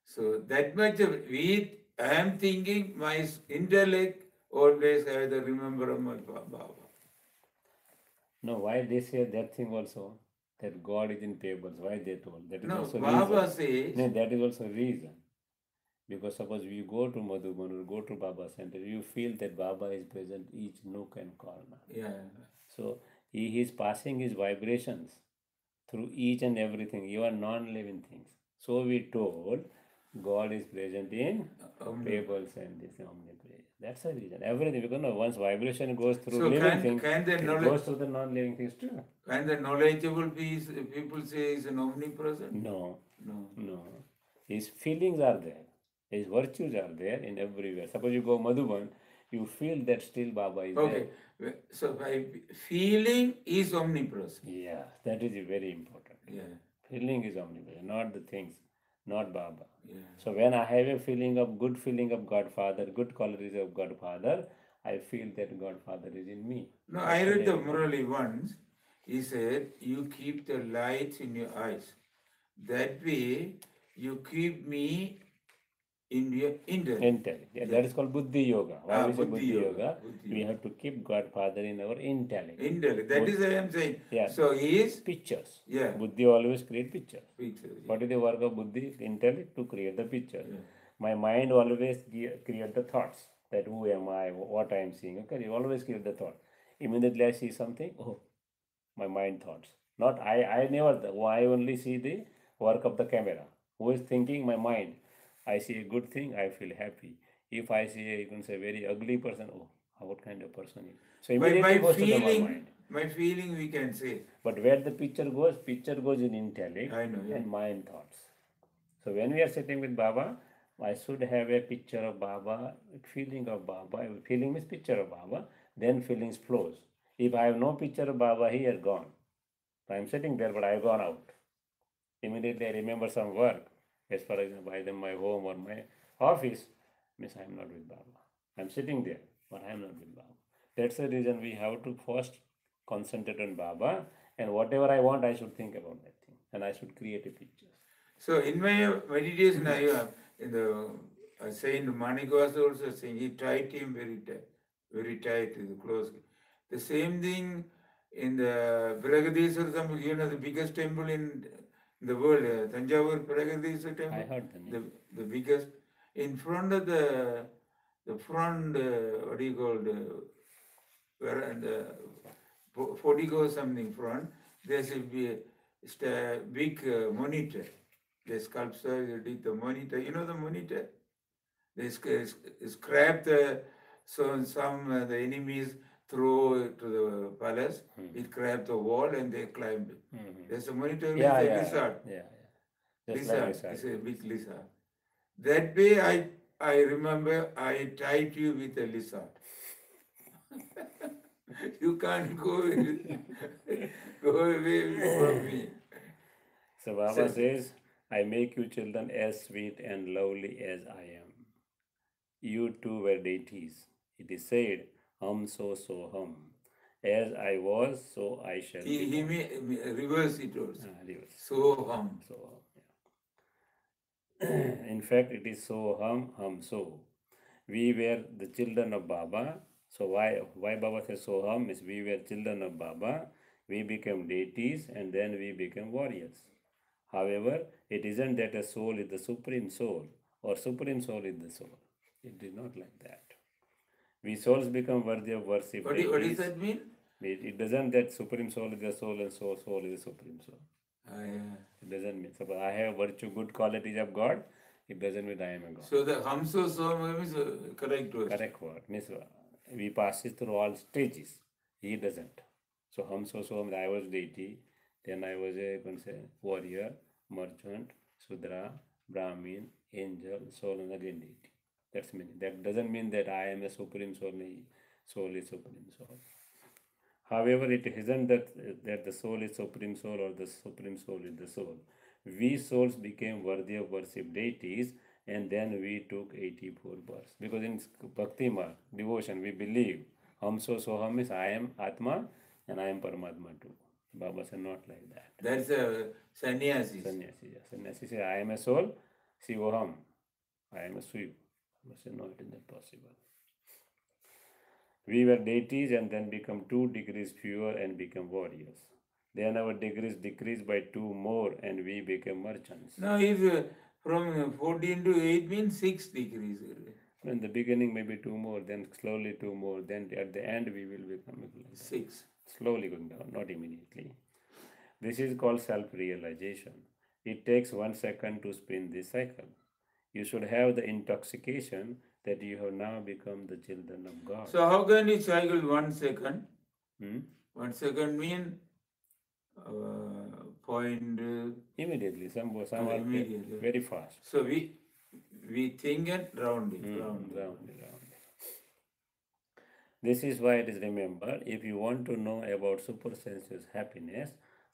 So that much of it, I am thinking my intellect always have the remember of my Baba. No, why they say that thing also? That God is in tables. Why they told? That is No, also Baba reason. says, No, that is also reason. Because suppose you go to Madhuban or go to Baba Center, you feel that Baba is present each nook and corner. yeah. So he is passing his vibrations through each and everything, even non-living things. So we told God is present in tables and this omnipresent. That's the reason. Everything, because no, once vibration goes through So living things, can the it knowledge, goes through the non-living things too. can the knowledgeable people say is an omnipresent? No, No. no. His feelings are there. His virtues are there in everywhere. Suppose you go Madhuban, you feel that still Baba is Okay. So by feeling is omnipresent. there. Yeah, that is very important. Yeah. Feeling is omnipresent, not the things, not Baba. Yeah. So when I have a feeling of good feeling of Godfather, good qualities of Godfather, I feel that Godfather is in me. No, That's I the read the daily life. Murali once. He said, you keep the lights in your eyes. That way, you keep me in your intellect. Intellect. Yeah, that is called Buddhi Yoga. Why we say Buddhi Buddhi yoga. Yoga? Buddhi We yoga. have to keep Godfather in our intellect. Intellect. That is what I am saying. Yeah. So he is, Pictures. yeah, Buddhi always create pictures. picture. Yeah. What is the work of Buddhi? Intellect to create the picture. Yeah. My mind always create the thoughts that who am I, what I am seeing. Okay, you always create the thought. Immediately I see something, oh, my mind thoughts. Not I never, I only see the work of the camera. Who is thinking? My mind. I see a good thing, I feel happy. If I see a, you can say, very ugly person, oh, what kind of person is. So immediately goes to the mind. My feeling we can say. But where the picture goes in intellect I know, yeah. and mind thoughts. So when we are sitting with Baba, I should have a picture of Baba, feeling of Baba. Feeling means picture of Baba, then feelings flows. If I have no picture of Baba here, gone. So I am sitting there, but I have gone out. Immediately I remember some work. As for example, either my home or my office, means I am not with Baba. I am sitting there, but I am not with Baba. That's the reason we have to first concentrate on Baba, and whatever I want, I should think about that thing, and I should create a picture. So in my meditation, I in the saying the Manik was also saying he tied him very tight, closely. The same thing in the Pragadeswar temple, the biggest temple in the world, Tanjavur Pragadeswar temple. I heard the name. The biggest. In front of the front, what do you call where the portico something front, there's a big monitor. The sculptor did the monitor. You know the monitor? They scrap the some the enemies throw to the palace. It grabbed the wall and they climbed. There's a monitor with a lizard. Lizard. It's a big lizard. That way I remember I tied you with a lizard. You can't go away from me. So Baba says, I make you children as sweet and lovely as I am. You too were deities. It is said, hum so hum. As I was, so I shall be. He may reverse it also. Reverse. So hum. So hum. Yeah. In fact, it is so hum so. We were the children of Baba. So why Baba says so hum is we were children of Baba. We became deities and then we became warriors. However, it isn't that a soul is the supreme soul or supreme soul is the soul. It is not like that. We souls become worthy of worship. What does that mean? It doesn't that supreme soul is the soul and soul is the supreme soul. Yeah. It doesn't mean. Suppose I have virtue, good qualities of God, it doesn't mean I am a God. So the hum so means correct word. Correct word. Means we pass through all stages. He doesn't. So hum so I was deity, then I was a warrior, merchant, Sudra, Brahmin, angel, soul, and again deity. That's meaning. That doesn't mean that I am a supreme soul. Soul is supreme soul. However, it isn't that the soul is supreme soul or the supreme soul is the soul. We souls became worthy of worship deities, and then we took 84 births. Because in Bhakti Marg, devotion, we believe Ham so Soham means I am Atma and I am Paramatma too. Baba said not like that. That's a sannyasi. Sannyasi, yes. Sannyasi said I am a soul, Sivoham. I am a Shiv. Baba said no, it is not possible. We were deities and then become 2 degrees fewer and become warriors. Then our degrees decreased by 2 more and we became merchants. Now, if from 14 to 8 means 6 degrees. In the beginning, maybe 2 more, then slowly 2 more, then at the end, we will become like that. 6. Slowly going down, not immediately. This is called self realization. It takes 1 second to spin this cycle. You should have the intoxication that you have now become the children of God. So, how can you cycle 1 second? Hmm? 1 second mean point. Immediately, some are immediately. very fast. So, we think and round it. Round it. This is why it is remembered. If you want to know about supersensuous happiness,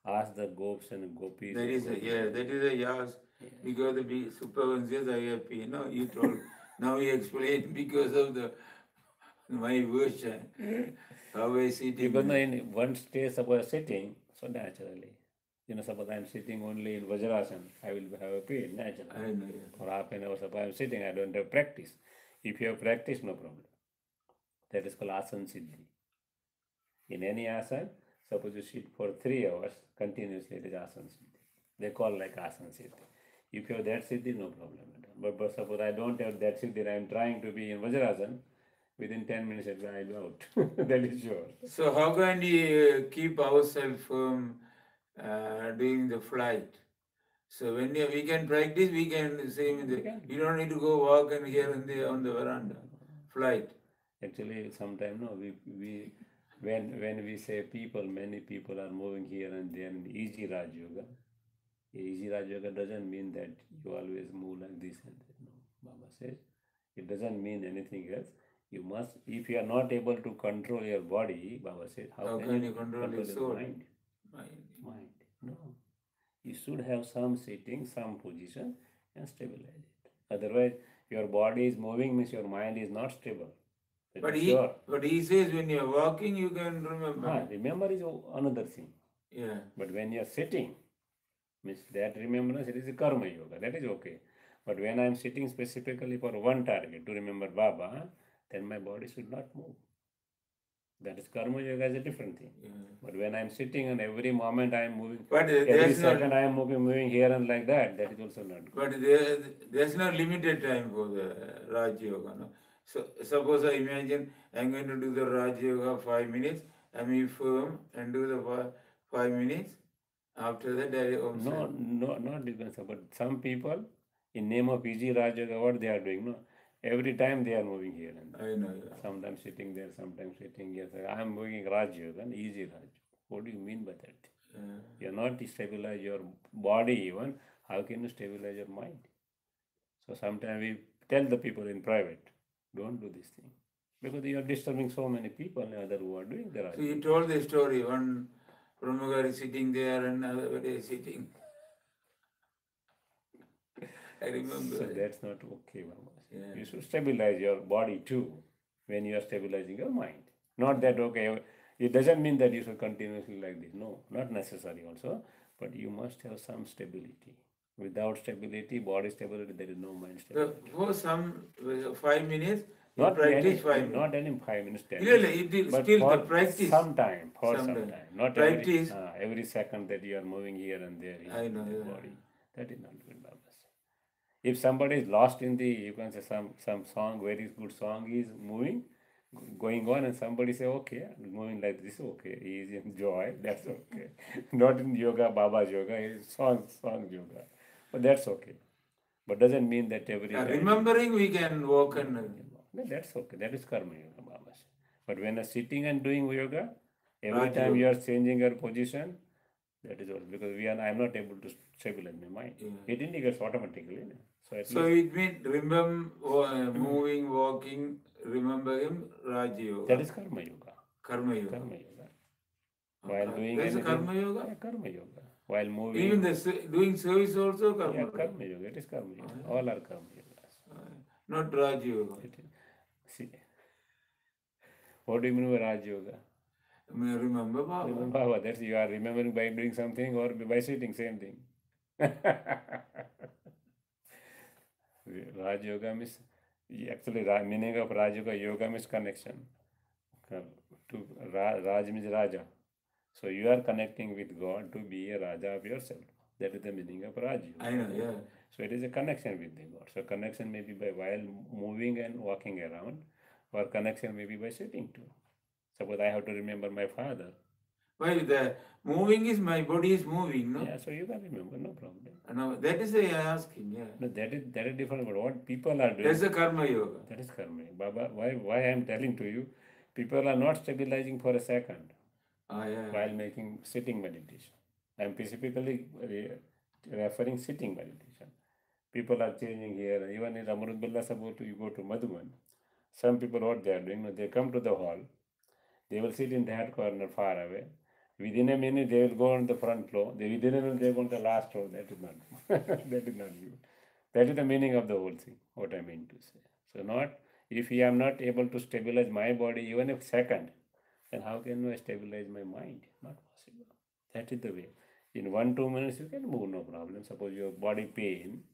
ask the gopis and gopis. That is a yes. Because the superconscious I have pain. No, you told. Now you explain because of my version. How I sit. Because in one stage suppose sitting, so naturally. Suppose I am sitting only in Vajrasana, I will have a pain naturally. I know, yeah. For half an hour, suppose I am sitting, I don't have practice. If you have practice, no problem. That is called asana siddhi. In any asana, suppose you sit for 3 hours continuously, it is asana siddhi. They call like asana siddhi. If you have that siddhi, no problem at all. But suppose I don't have that siddhi, I am trying to be in Vajrasana, within 10 minutes I will be out. That is sure. So how can we keep ourselves from during the flight? So when we can practice, we can say you don't need to go walk and here and there on the veranda. Flight. Actually, sometimes we when we say people, many people are moving here and there in easy Raj Yoga. Easy Raj Yoga doesn't mean that you always move like this and that. No, Baba says it doesn't mean anything else. You must, if you are not able to control your body, Baba says, how can you control your soul? Mind. No. You should have some sitting, some position and stabilize it. Otherwise, your body is moving means your mind is not stable. But he says when you are walking, you can remember. Remember is another thing. Yeah. But when you are sitting, means that remembrance, it is a karma yoga. That is okay. But when I am sitting specifically for one target, to remember Baba, then my body should not move. That is karma yoga is a different thing. Yeah. But when I am sitting and every moment I am moving, but every second I am moving here and like that is also not good. But there's no limited time for the Raj Yoga. No? So suppose I imagine I'm going to do the Raj Yoga 5 minutes, I may firm and do the 5 minutes. After that, I also... No, not depends. But some people, in name of easy Raj Yoga, what they are doing, no? Every time they are moving here and there. I know. Yeah. Sometimes sitting there, sometimes sitting here. I am moving Raj Yoga, easy Raj Yoga. What do you mean by that? You are not stabilize your body even. How can you stabilize your mind? So sometimes we tell the people in private, don't do this thing. Because you are disturbing so many people and others who are doing the Raj. So you told the story, one Brahmagari is sitting there and another is sitting. I remember. So that's not okay, Mama. Yeah. You should stabilize your body too when you are stabilizing your mind. Not that, okay, it doesn't mean that you should continuously like this. No, not necessary also. But you must have some stability. Without stability, body stability, there is no mind stability. For some 5 minutes, not practice 5 minutes. Not any 5 minutes, 10 minutes. Really, it is still the practice. Some time. Not practice. Every second that you are moving here and there in the body. That is not good, Baba. If somebody is lost in you can say some song, very good song is moving, going on, and somebody say, okay, moving like this, okay, he is in joy, that's okay. Not in yoga, Baba's yoga, it's song yoga. But that's okay. But doesn't mean that every time. Remembering we can walk and... No, that's okay. That is karma yoga, Baba. But when you're sitting and doing yoga, every time you are changing your position, that is all. Because I am not able to stabilize my mind. It indicates automatically. So it means remember, moving, walking, remembering Raj Yoga. That is karma yoga. Karma Yoga. Karma yoga. While doing That's a anything, karma yoga. yeah, karma yoga. While moving, Even doing service also karma. yeah, karma yoga. It is karma yoga. All are karma yogas. Not Raj yoga. It is, see, what do you mean by Raj yoga? I mean, remember Baba. Remember Baba, that's you are remembering by doing something or by sitting, same thing. Raj yoga means, actually, meaning of Raj yoga means connection. To Raj means Raja. So you are connecting with God to be a Raja of yourself. That is the meaning of Raj yoga. I know, yeah. So it is a connection with the God. So connection may be by while moving and walking around, or connection may be by sitting too. Suppose I have to remember my father. Why the moving is my body is moving, no? Yeah, so you can remember, no problem. No, that is I asking, yeah. No, that is different. But what people are doing, That's a karma yoga. that is karma. Baba, why I am telling to you, people are not stabilizing for a second Yeah. while making sitting meditation. I am specifically referring sitting meditation. People are changing here. Even in Amrut Billah Sabot, you go to Madhuban. Some people, what they are doing, they come to the hall, they will sit in that corner far away. Within a minute, they will go on the front floor. Within a minute, they go on the last floor. That is not that is not good. That is the meaning of the whole thing, what I mean to say. So not, if I am not able to stabilize my body even a second, then how can I stabilize my mind? Not possible. That is the way. In 1-2 minutes, you can move, no problem. Suppose your body pain,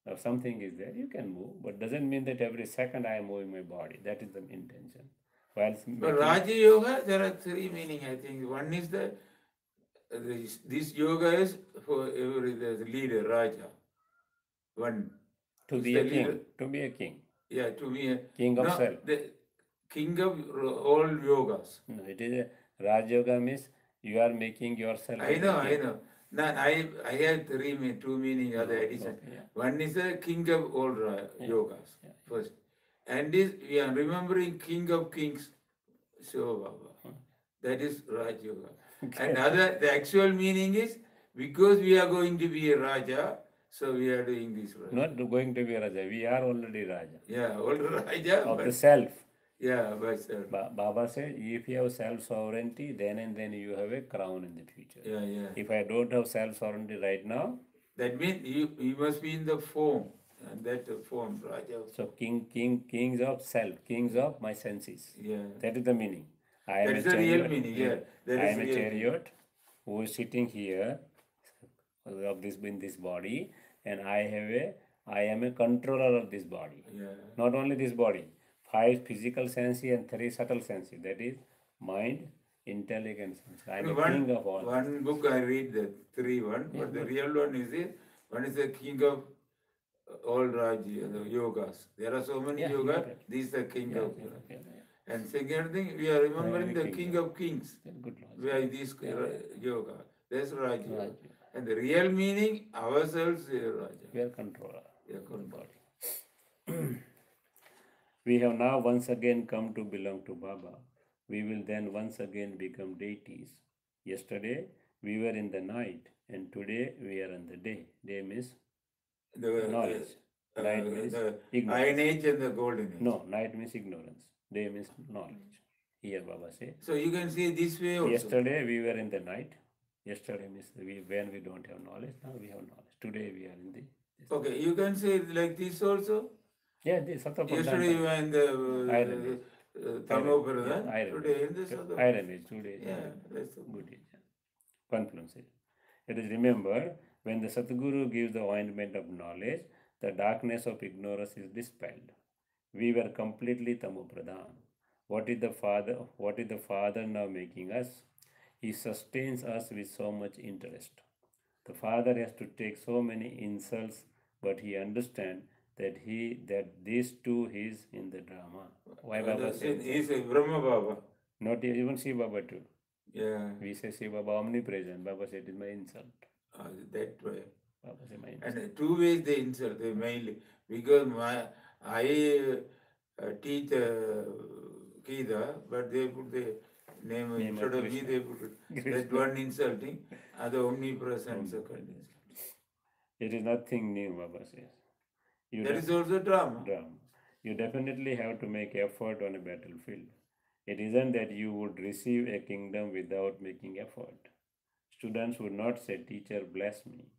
or something is there, you can move, but doesn't mean that every second I am moving my body. That is the intention. While But Raja Yoga, there are three meaning, I think. One is this yoga is for every the leader, Raja. One. to is be the a king, leader. to be a king, Yeah, to be a king of no, self. the king of all yogas. No, it is a Raj Yoga means you are making yourself. I know. No, I have two meaning other addition. Okay, yeah. One is the king of all yogas first, and is we are remembering king of kings, Shiva Baba. That is Raj Yoga. And the actual meaning is because we are going to be a Raja, so we are doing this Raja. Not going to be Raja, we are already Raja. Yeah, all Raja. Of the self. Yeah, by self. Baba said, if you have self-sovereignty, then and then you have a crown in the future. Yeah. If I don't have self-sovereignty right now, that means you must be in the form, and that form, Raja. So kings of self, kings of my senses. Yeah. That is the meaning. I am That's a the chariot. real meaning, yeah. I am a chariot who is sitting here of this in this body, and I am a controller of this body. Yeah. Not only this body, 5 physical senses and 3 subtle senses. That is mind, intelligence. I am a king of all. One book I read, the 3-1, but the real one is it. One is the king of all Raji, the yogas. There are so many yogas. This is the king of. And second thing, we are remembering the king of kings. We are this yoga. That's Raja. And the real meaning, ourselves, Raja. We are controller. We are controller. We have now once again come to belong to Baba. We will then once again become deities. Yesterday we were in the night, and today we are in the day. Day means knowledge. Night means ignorance. Iron age and the golden age. No, night means ignorance. Day means knowledge. Here Baba says. So you can see this way also. Yesterday we were in the night. Yesterday means when we don't have knowledge. Now we have knowledge. Today we are in the. Okay, you can say like this also. Yeah, this yesterday you were in the Iron Thermopylae. Today in the Iron age. Today. Yeah, that's good age. Confluence. It is remembered when the Satguru gives the ointment of knowledge, the darkness of ignorance is dispelled. We were completely tamopradhan. What is the Father now making us? He sustains us with so much interest. The Father has to take so many insults, but he understands that this too is in the drama. Why Baba said? He is a Brahma Baba. Not even Shiva Baba too. Yeah. We say Shiva Baba omnipresent. Baba said it is my insult. That way. Baba said my insult. And 2 ways they insult, they mainly. Because I teach Gita, but they put the name instead of me, they put that one insulting, other omnipresent, second insult. It is nothing new, Baba says. That is also drama. You definitely have to make effort on a battlefield. It isn't that you would receive a kingdom without making effort. Students would not say, Teacher, bless me.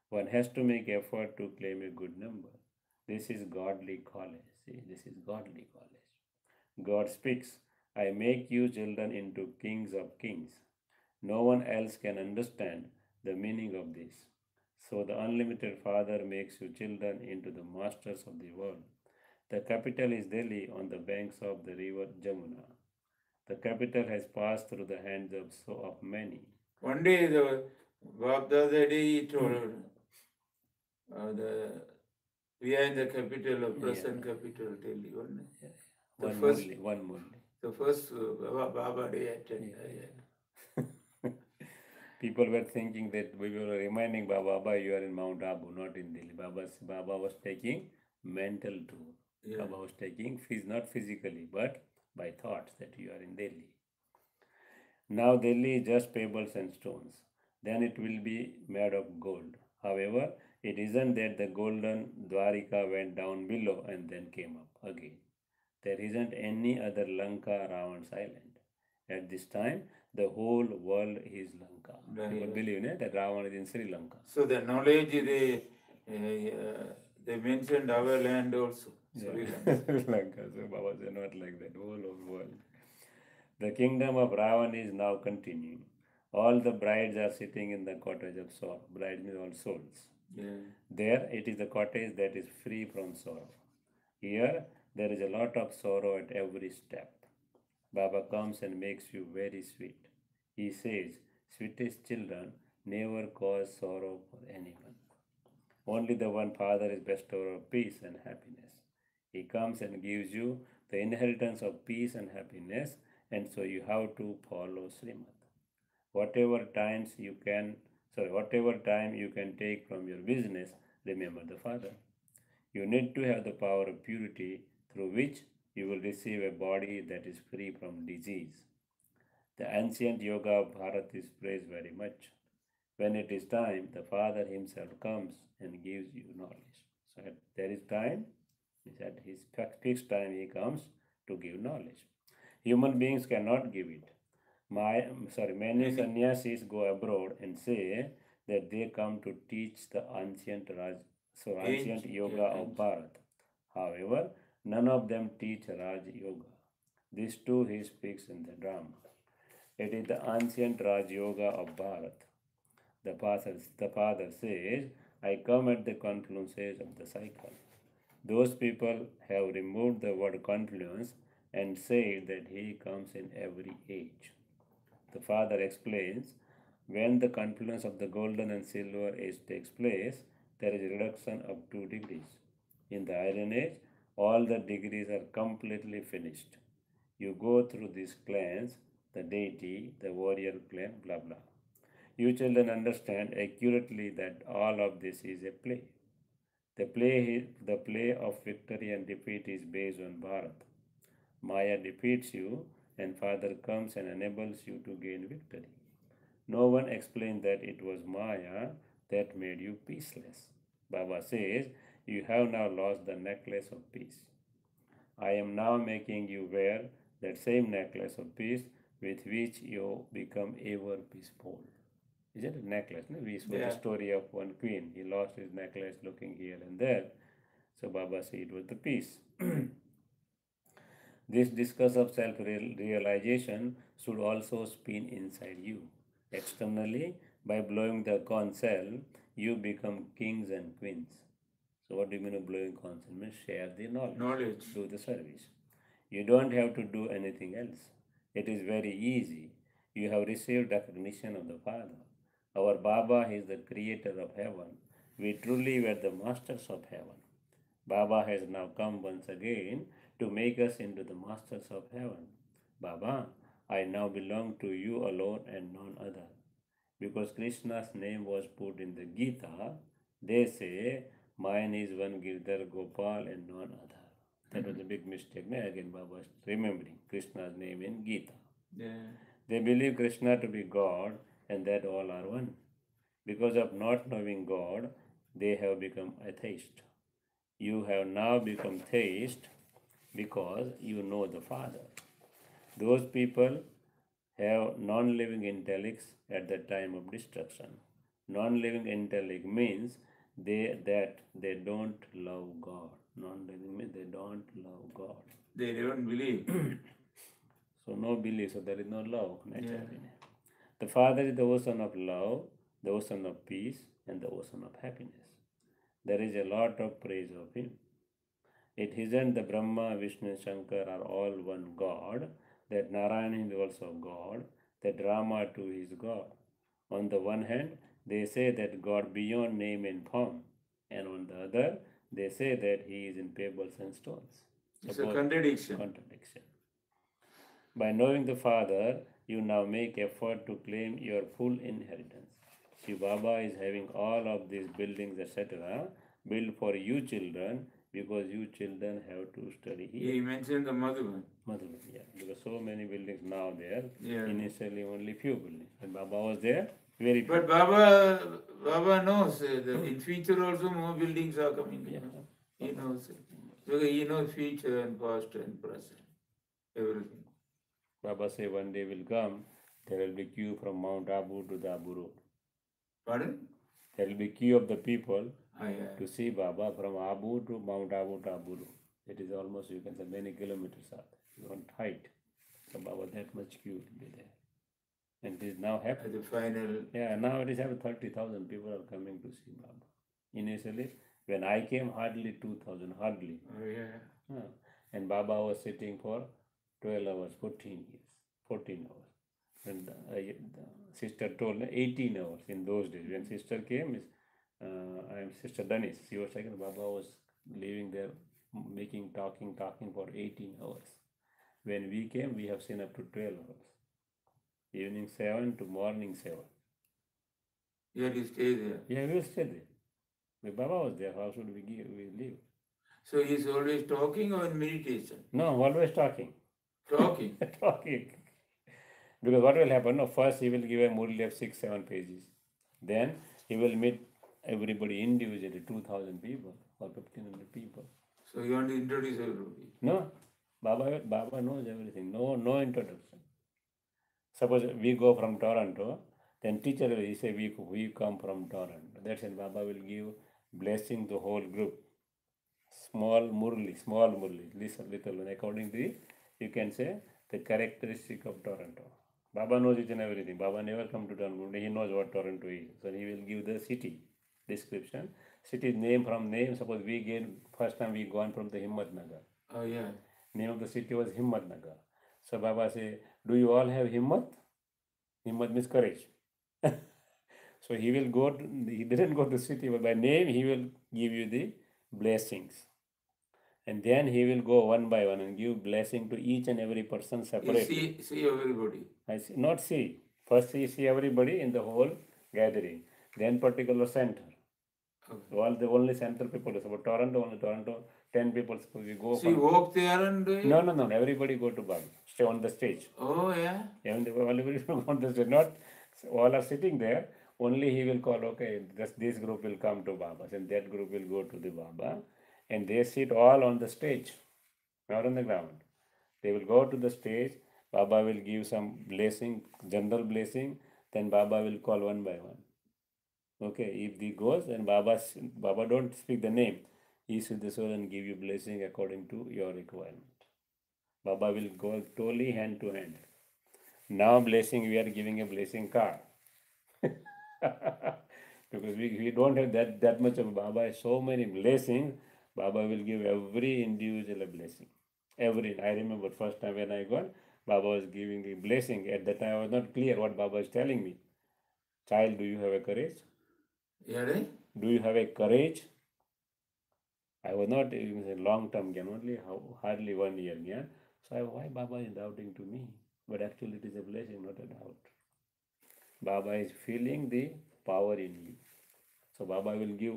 One has to make effort to claim a good number. This is godly college. See, this is godly college. God speaks, I make you children into kings of kings. No one else can understand the meaning of this. So the unlimited Father makes you children into the masters of the world. The capital is Delhi on the banks of the river Jamuna. The capital has passed through the hands of many. One day the other day he told the we are in the capital of present capital Delhi. One Murli. The first Baba Day attended. People were thinking that we were reminding Baba, you are in Mount Abu, not in Delhi. Baba was taking mental tour. Yeah. Baba was taking, not physically, but by thoughts that you are in Delhi. Now Delhi is just pebbles and stones. Then it will be made of gold. However, it isn't that the golden Dwarika went down below and then came up again. There isn't any other Lanka Ravan's island. At this time, the whole world is Lanka. People believe that Ravan is in Sri Lanka. So the knowledge they mentioned our land also. Sri Lanka. So Baba said not like that. Whole of world. The kingdom of Ravan is now continuing. All the brides are sitting in the cottage of sorrow. Brides means all souls. Yeah. There it is the cottage that is free from sorrow. Here there is a lot of sorrow at every step. Baba comes and makes you very sweet. He says, sweetest children never cause sorrow for anyone. Only the one Father is bestower of peace and happiness. He comes and gives you the inheritance of peace and happiness, and so you have to follow Srimad. Whatever time you can take from your business, remember the Father. You need to have the power of purity through which you will receive a body that is free from disease. The ancient yoga of Bharat is praised very much. When it is time, the Father himself comes and gives you knowledge. So at there is time, at his fixed time he comes to give knowledge. Human beings cannot give it. Many sannyasis go abroad and say that they come to teach the ancient yoga of Bharat. However, none of them teach Raj Yoga. This too he speaks in the drama. It is the ancient Raj Yoga of Bharat. The father says, I come at the confluences of the cycle. Those people have removed the word confluence and said that he comes in every age. The father explains, when the confluence of the golden and silver age takes place, there is a reduction of 2 degrees. In the Iron Age, all the degrees are completely finished. You go through these clans, the deity, the warrior clan, blah blah. You children understand accurately that all of this is a play. The play of victory and defeat is based on Bharat. Maya defeats you, and Father comes and enables you to gain victory. No one explained that it was Maya that made you peaceless. Baba says, you have now lost the necklace of peace. I am now making you wear that same necklace of peace with which you become ever peaceful. Isn't it necklace? No? We saw the story of one queen. He lost his necklace looking here and there. So Baba said it was the peace. This discourse of self-realization should also spin inside you. Externally, by blowing the conch shell, you become kings and queens. So what do you mean by blowing conch shell? Means share the knowledge. Do the service. You don't have to do anything else. It is very easy. You have received recognition of the Father. Our Baba is the creator of heaven. We truly were the masters of heaven. Baba has now come once again to make us into the masters of heaven. Baba, I now belong to you alone and none other. Because Krishna's name was put in the Gita, they say, mine is one Girdhar Gopal and none other. That was a big mistake. Again, Baba is remembering Krishna's name in Gita. Yeah. They believe Krishna to be God and that all are one. Because of not knowing God, they have become atheist. You have now become theist because you know the Father. Those people have non-living intellects at the time of destruction. Non-living intellect means they don't love God. Non-living means they don't love God. They don't believe. So no belief, so there is no love naturally. The Father is the ocean of love, the ocean of peace, and the ocean of happiness. There is a lot of praise of Him. It isn't the Brahma, Vishnu, Shankar are all one God, that Narayana is also God, that Rama too is God. On the one hand, they say that God beyond name and form, and on the other, they say that He is in pebbles and stones. It's a contradiction. Contradiction. By knowing the Father, you now make effort to claim your full inheritance. Shiv Baba is having all of these buildings, etc., built for you children because you children have to study here. He mentioned the Madhuban. Madhuban, yeah, because so many buildings now there. Yeah. Initially only few buildings. When Baba was there, very few. But Baba knows that in future also more buildings are coming. Yeah. He knows it. Because he knows future and past and present. Everything. Baba say one day will come, there will be queue from Mount Abu to the Abu Road. Pardon? There will be queue of the people Yeah. to see Baba from Abu to Mount Abu to Abu Road. It is almost, you can say, many kilometers out. You want height. So Baba, that much queue will be there. And it is now happening. At the final. Yeah, now it is having 30,000 people are coming to see Baba. Initially, when I came, hardly 2,000, hardly. Oh, yeah. And Baba was sitting for 12 hours, 14 years, 14 hours. And the sister told me 18 hours in those days. When sister came, I am Sister Dennis. She was saying Baba was living there, talking for 18 hours. When we came, we have seen up to 12 hours. Evening 7 to morning 7. You had to stay there. Yeah, we will stay there. If Baba was there, how should we live? So he's always talking or in meditation? No, always talking. Talking? Talking. Because what will happen? No, first he will give a Murli of 6-7 pages. Then he will meet everybody individually, 2,000 people or 1,500 people. So you want to introduce everybody? No, Baba knows everything. No introduction. Suppose we go from Toronto, then teacher will say we come from Toronto. That's when Baba will give blessing the whole group. Small Murli, little one. According to you can say the characteristic of Toronto. Baba knows each and everything. Baba never come to Toronto. He knows what Toronto is. So he will give the city description. City name from name. Suppose first time we gone from the Himmat Nagar. Oh yeah. Name of the city was Himmat Nagar. So Baba say, do you all have Himmat? Himmat means courage. So he didn't go to city, but by name he will give you the blessings. And then he will go one by one and give blessing to each and every person separately. See everybody. Not see. First see everybody in the whole gathering. Then particular center. Okay. All the only central people is about Toronto, 10 people. Suppose we go. So you walk there and No. Everybody go to Baba. Stay on the stage. Oh yeah. Everybody go on the stage. Not all are sitting there. Only he will call. Okay, this group will come to Baba, and that group will go to the Baba, and they sit all on the stage, not on the ground. They will go to the stage. Baba will give some blessing, general blessing. Then Baba will call one by one. Okay, if he goes, then Baba don't speak the name. He should the soul and give you blessing according to your requirement. Baba will go totally hand to hand. Now blessing, we are giving a blessing card. Because we don't have that much of Baba. So many blessings. Baba will give every individual a blessing. I remember first time when I got, Baba was giving a blessing. At that time I was not clear what Baba is telling me. Child, do you have a courage? Yeah, right? Do you have a courage? I was not in a long term gyan, only hardly 1 year gyan. So why Baba is doubting to me? But actually it is a blessing, not a doubt. Baba is feeling the power in you. So Baba will give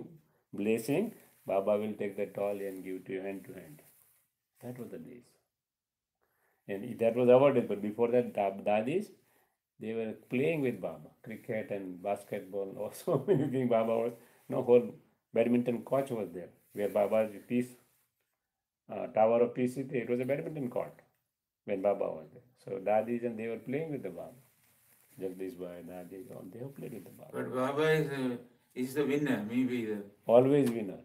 blessing. Baba will take the towel and give to you hand to hand. That was the days. And that was our days. But before that, Dadis, they were playing with Baba. Cricket and basketball, or so many things. Baba was, whole badminton court was there. Where Baba's Tower of Peace, it was a badminton court. when Baba was there. So Dadis and they were playing with the Baba. Jagdish Bhai, Dadis, all they have played with the Baba. But Baba is the winner, maybe the. Always winner.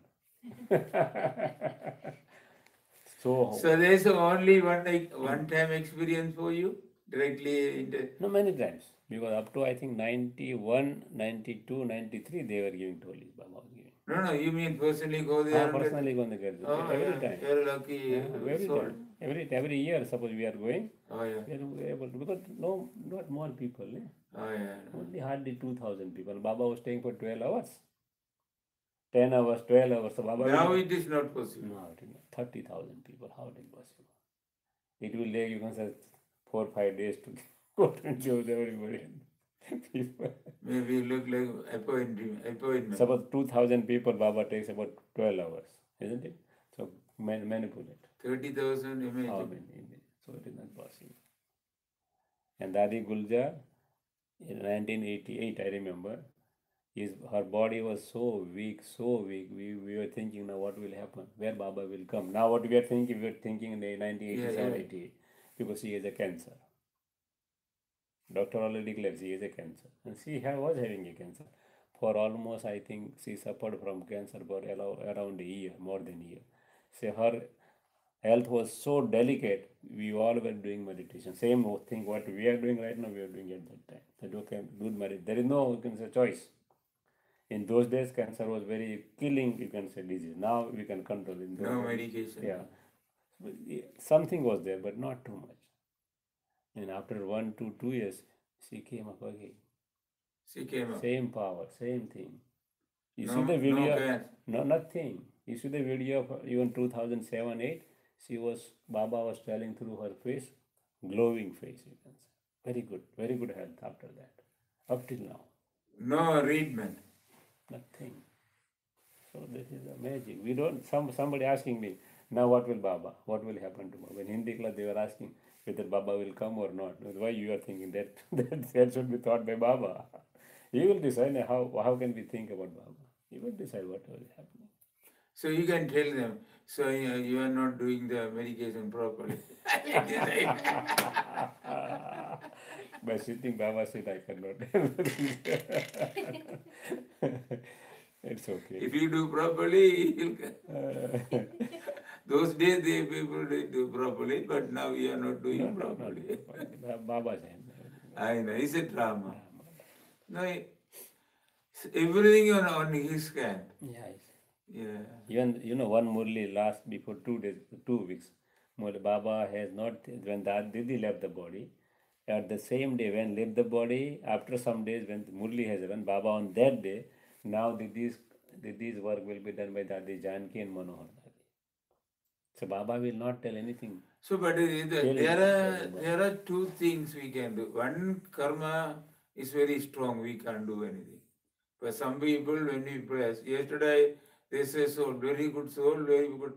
So there's only one time experience for you directly in the. no, many times. Because up to I think 91, 92, 93, they were giving tolis. Baba was giving. No, you mean personally go there? and Personally going to get Oh, every yeah, time. you're lucky. Every soul. time. Every year, suppose we are going, Oh yeah. we are able to, because not more people. Oh yeah. Only hardly 2,000 people. Baba was staying for 12 hours. 10 hours, 12 hours. So Baba Now will, it is not possible. no, it is not. 30,000 people. How it is possible? It will take, you can say, 4 or 5 days to go and show everybody. People. Maybe look like appointment. Suppose 2,000 people, Baba takes about 12 hours, isn't it? So manipulate. 30,000 imagine. How many? So it is not possible. And Dadi Guljar, in 1988, I remember, her body was so weak, so weak. We were thinking now what will happen, where Baba will come. Now what we were thinking in the 1987, 88, because she has a cancer. Doctor already declared she has a cancer. And she was having a cancer. For almost, I think, she suffered from cancer for around a year, more than a year. So her health was so delicate, we all were doing meditation. Same thing what we are doing right now, we are doing at that time. That okay, do meditation. There is no, you can say, choice. In those days, cancer was very killing, you can say, disease. Now we can control it. No medication. Yeah. Something was there, but not too much. And after 1 to 2 years, she came up again. She came up. Same power, same thing. You No, see the video? cancer. No, nothing. You see the video of even 2007, 8? Baba was telling through her face, glowing face, you can say. Very good health after that. Up till now. No treatment. Nothing. So this is the magic. We don't, somebody asking me, now what will Baba? What will happen to Baba? In Hindi class they were asking whether Baba will come or not. Why you are thinking that that should be thought by Baba? He will decide how can we think about Baba. He will decide whatever is happening. So you can tell them, so you are not doing the medication properly. By sitting Baba said I cannot. It's okay. If you do properly, he'll those days the people did do properly, but now you are not doing properly. Baba's hand. I know, it's a drama. No, everything on his hand. Yeah. Even one Murli last before 2 weeks, Baba has not, when that Didi left the body, at the same day when left the body, after some days when Murli has run, Baba on that day, now Didi's work will be done by Dadi Janki and Manohar Dadi. So Baba will not tell anything. So, but there are two things we can do. One, karma is very strong, we can't do anything. But some people, when we press, yesterday they say soul, very good soul, very good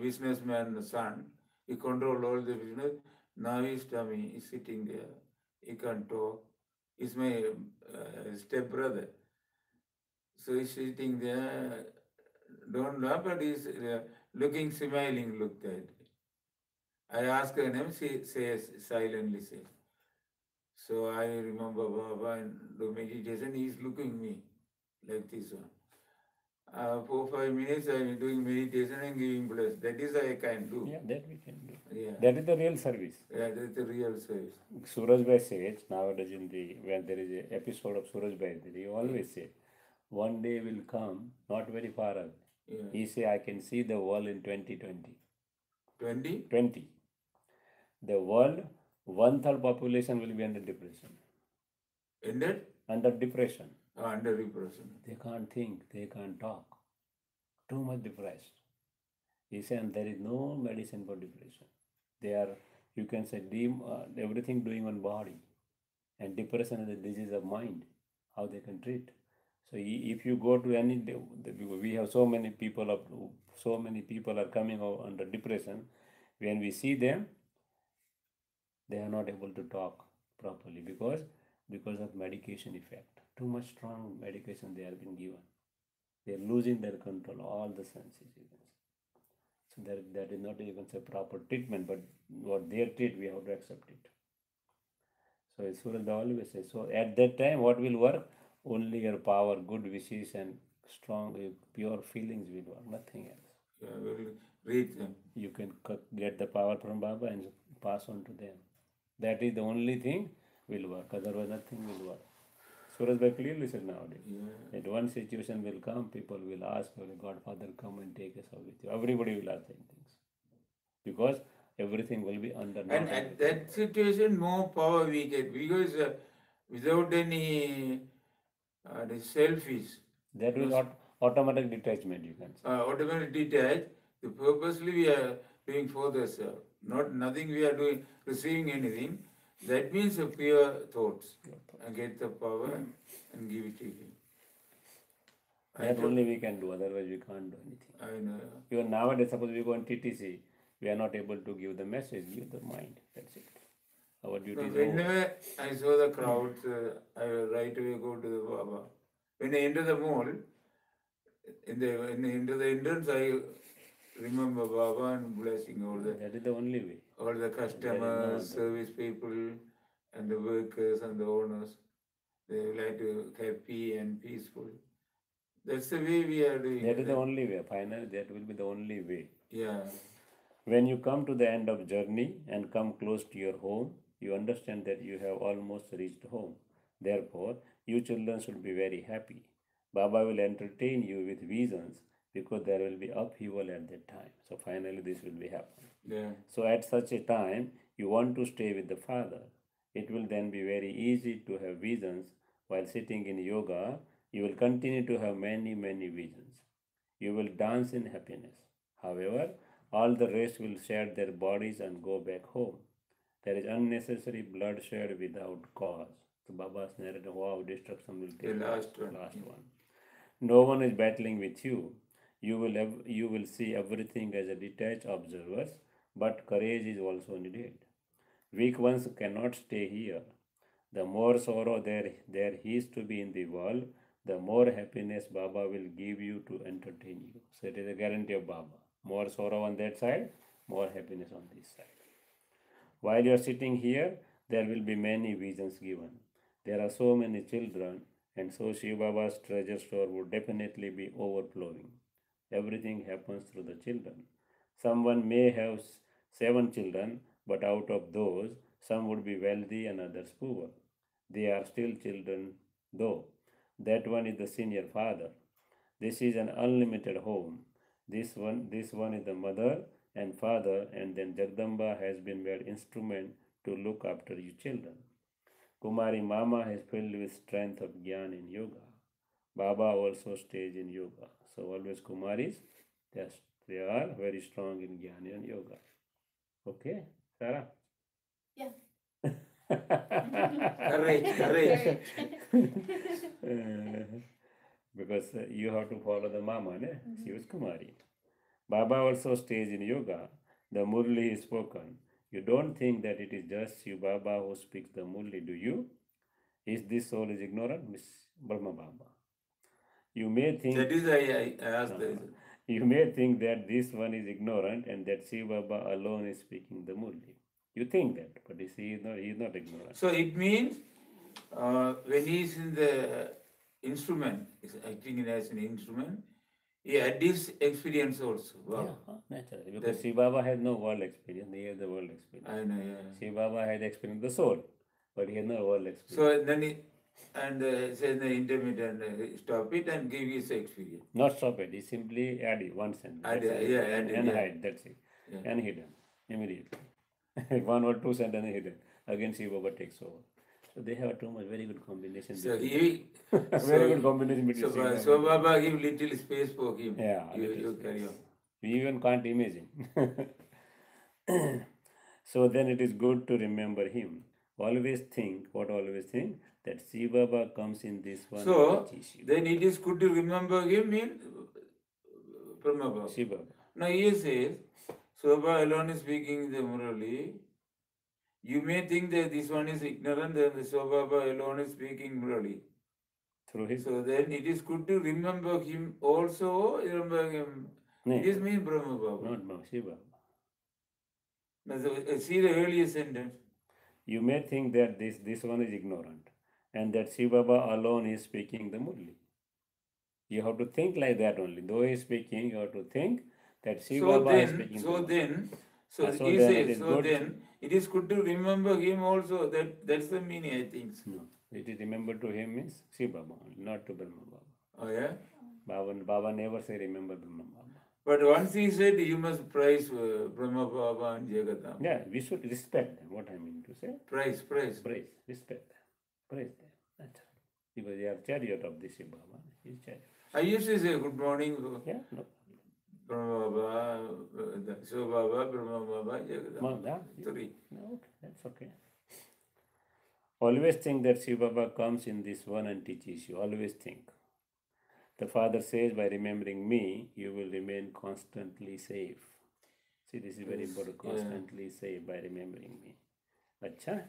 businessman son. He control all the business. Now his tummy is sitting there. He can't talk. He's my step brother. So he's sitting there. Don't laugh, but he's looking, smiling, look that. I ask her name, she says, silently says. So I remember Baba and do meditation, he is looking me like this one. 4 5 minutes I am doing meditation and giving bless. That is I can do. Yeah, that we can do. Yeah. That is the real service. Yeah, that is the real service. Suraj Bhai says, nowadays when there is an episode of Suraj Bhai, he always says, one day will come, not very far away. Yeah. He say, I can see the world in 2020. 20. The world, 1/3 population will be under depression. Under depression. Under depression. They can't think, they can't talk. Too much depressed. He said there is no medicine for depression. They are, you can say, everything doing on body. And depression is a disease of mind. How they can treat. So if you go to any, we have so many people are coming under depression. When we see them, they are not able to talk properly because of medication effect. Too much strong medication they have been given. They are losing their control, all the senses. So that is not even a proper treatment, but what they treat, we have to accept it. So Suraj always says, so at that time, what will work? Only your power, good wishes, and strong, pure feelings will work, nothing else. Yeah, will reach them. You can get the power from Baba and pass on to them. That is the only thing will work, otherwise nothing will work. Suraj Bhai clearly said nowadays. Yeah. That one situation will come, people will ask, will Godfather come and take us out with you? Everybody will ask things. Because everything will be under And at that situation, more power we get because without any the selfish, that will automatic detachment, you can say. automatic detached. The purposely we are doing for the self, not nothing we are doing, receiving anything. That means a pure thoughts and get the power and give it to him. That only we can do, otherwise we can't do anything. I know. Even nowadays, suppose we go on TTC, we are not able to give the message, give the mind. That's it. Our duty is over. Whenever I saw the crowds, I will right away go to the Baba. When I enter the mall, into the entrance, I remember Baba and blessing all the. That is the only way. All the customers, service people, and the workers and the owners. They like to happy and peaceful. That's the way we are doing. That is the only way. Finally, that will be the only way. Yeah. When you come to the end of journey and come close to your home, you understand that you have almost reached home. Therefore, you children should be very happy. Baba will entertain you with visions because there will be upheaval at that time. So finally this will be happening. Yeah. So at such a time, you want to stay with the Father. It will then be very easy to have visions. While sitting in yoga, you will continue to have many, many visions. You will dance in happiness. However, all the rest will shed their bodies and go back home. There is unnecessary bloodshed without cause. So Baba's narrative, wow, destruction will take The last one. Last one. No one is battling with you. You will see everything as a detached observers, but courage is also needed. Weak ones cannot stay here. The more sorrow there is to be in the world, the more happiness Baba will give you to entertain you. So it is a guarantee of Baba. More sorrow on that side, more happiness on this side. While you are sitting here, there will be many visions given. There are so many children, and so Shiv Baba's treasure store would definitely be overflowing. Everything happens through the children. Someone may have 7 children, but out of those, some would be wealthy and others poor. They are still children, though. That one is the senior father. This is an unlimited home. This one is the mother and father, and then Jagdamba has been made instrument to look after you children. Kumari Mama has filled with strength of Gyan in yoga. Baba also stays in yoga. So always Kumaris, they are very strong in Gyan and yoga. Okay, Sarah? Yeah. Correct. Because you have to follow the Mama, ne? She was Kumari. Baba also stays in yoga. The Murli is spoken. You don't think that it is just Shiv Baba who speaks the Murli, do you? Is this soul is ignorant? Miss Brahma Baba. You may think That is I asked this. You may think that this one is ignorant and that Shiv Baba alone is speaking the Murli. You think that, but he is not ignorant. So it means when he is in the instrument, is acting as an instrument, he had this experience also. Wow. Yeah, naturally. Because Shiv Baba has no world experience, he has the world experience. I know, yeah. Shiv Baba has experienced the soul, but he has no world experience. So then he, say the intermittent, stop it and give his experience. Not stop it, he simply add it, one sentence. Add it, yeah, add it, and yeah. hide, that's it. Yeah. And hidden, immediately. 1 or 2 sentences hidden. Again Shiv Baba takes over. So they have too much very good combination. So very good combination between Shiv Baba. So Baba give little space for him. Yeah, you carry on. We even can't imagine. So then it is good to remember him. Always think that Shiv Baba comes in this one. So then it is good to remember him in Brahma Baba. Shiv Baba. Now he says, Baba alone is speaking the Murali. You may think that this one is ignorant, then the Baba alone is speaking Murali. Through his. So then it is good to remember him also, remember him No, It is mean Brahma Baba. not Baba, Shiva Baba. Now, see the earlier sentence. You may think that this one is ignorant and that Shiva Baba alone is speaking the Murli. You have to think like that only. Though he is speaking, you have to think that Shiva So Baba is then, speaking the so Murli. then, so So he then it says, is so good. then it is good to remember him also. That's the meaning, I think. No, it is remember to him means Shiva Baba, not to Brahma Baba. Oh yeah. Baba never say remember Brahma Baba. But once he said you must praise Brahma Baba and Jagadam. Yeah, we should respect them. What I mean to say, Praise, respect them, praise them. That's right. Because they are chariot of the Shiva Baba. He's chariot. I used to say good morning, Yeah, no. Brahma Baba, Shiva Baba, Brahma Baba, Jagadam. No, yeah, Three. no, okay, that's okay. Always think that Shiva Baba comes in this one and teaches you. Always think. The Father says, by remembering me, you will remain constantly safe. See, this is very important. Constantly safe by remembering me. Acha?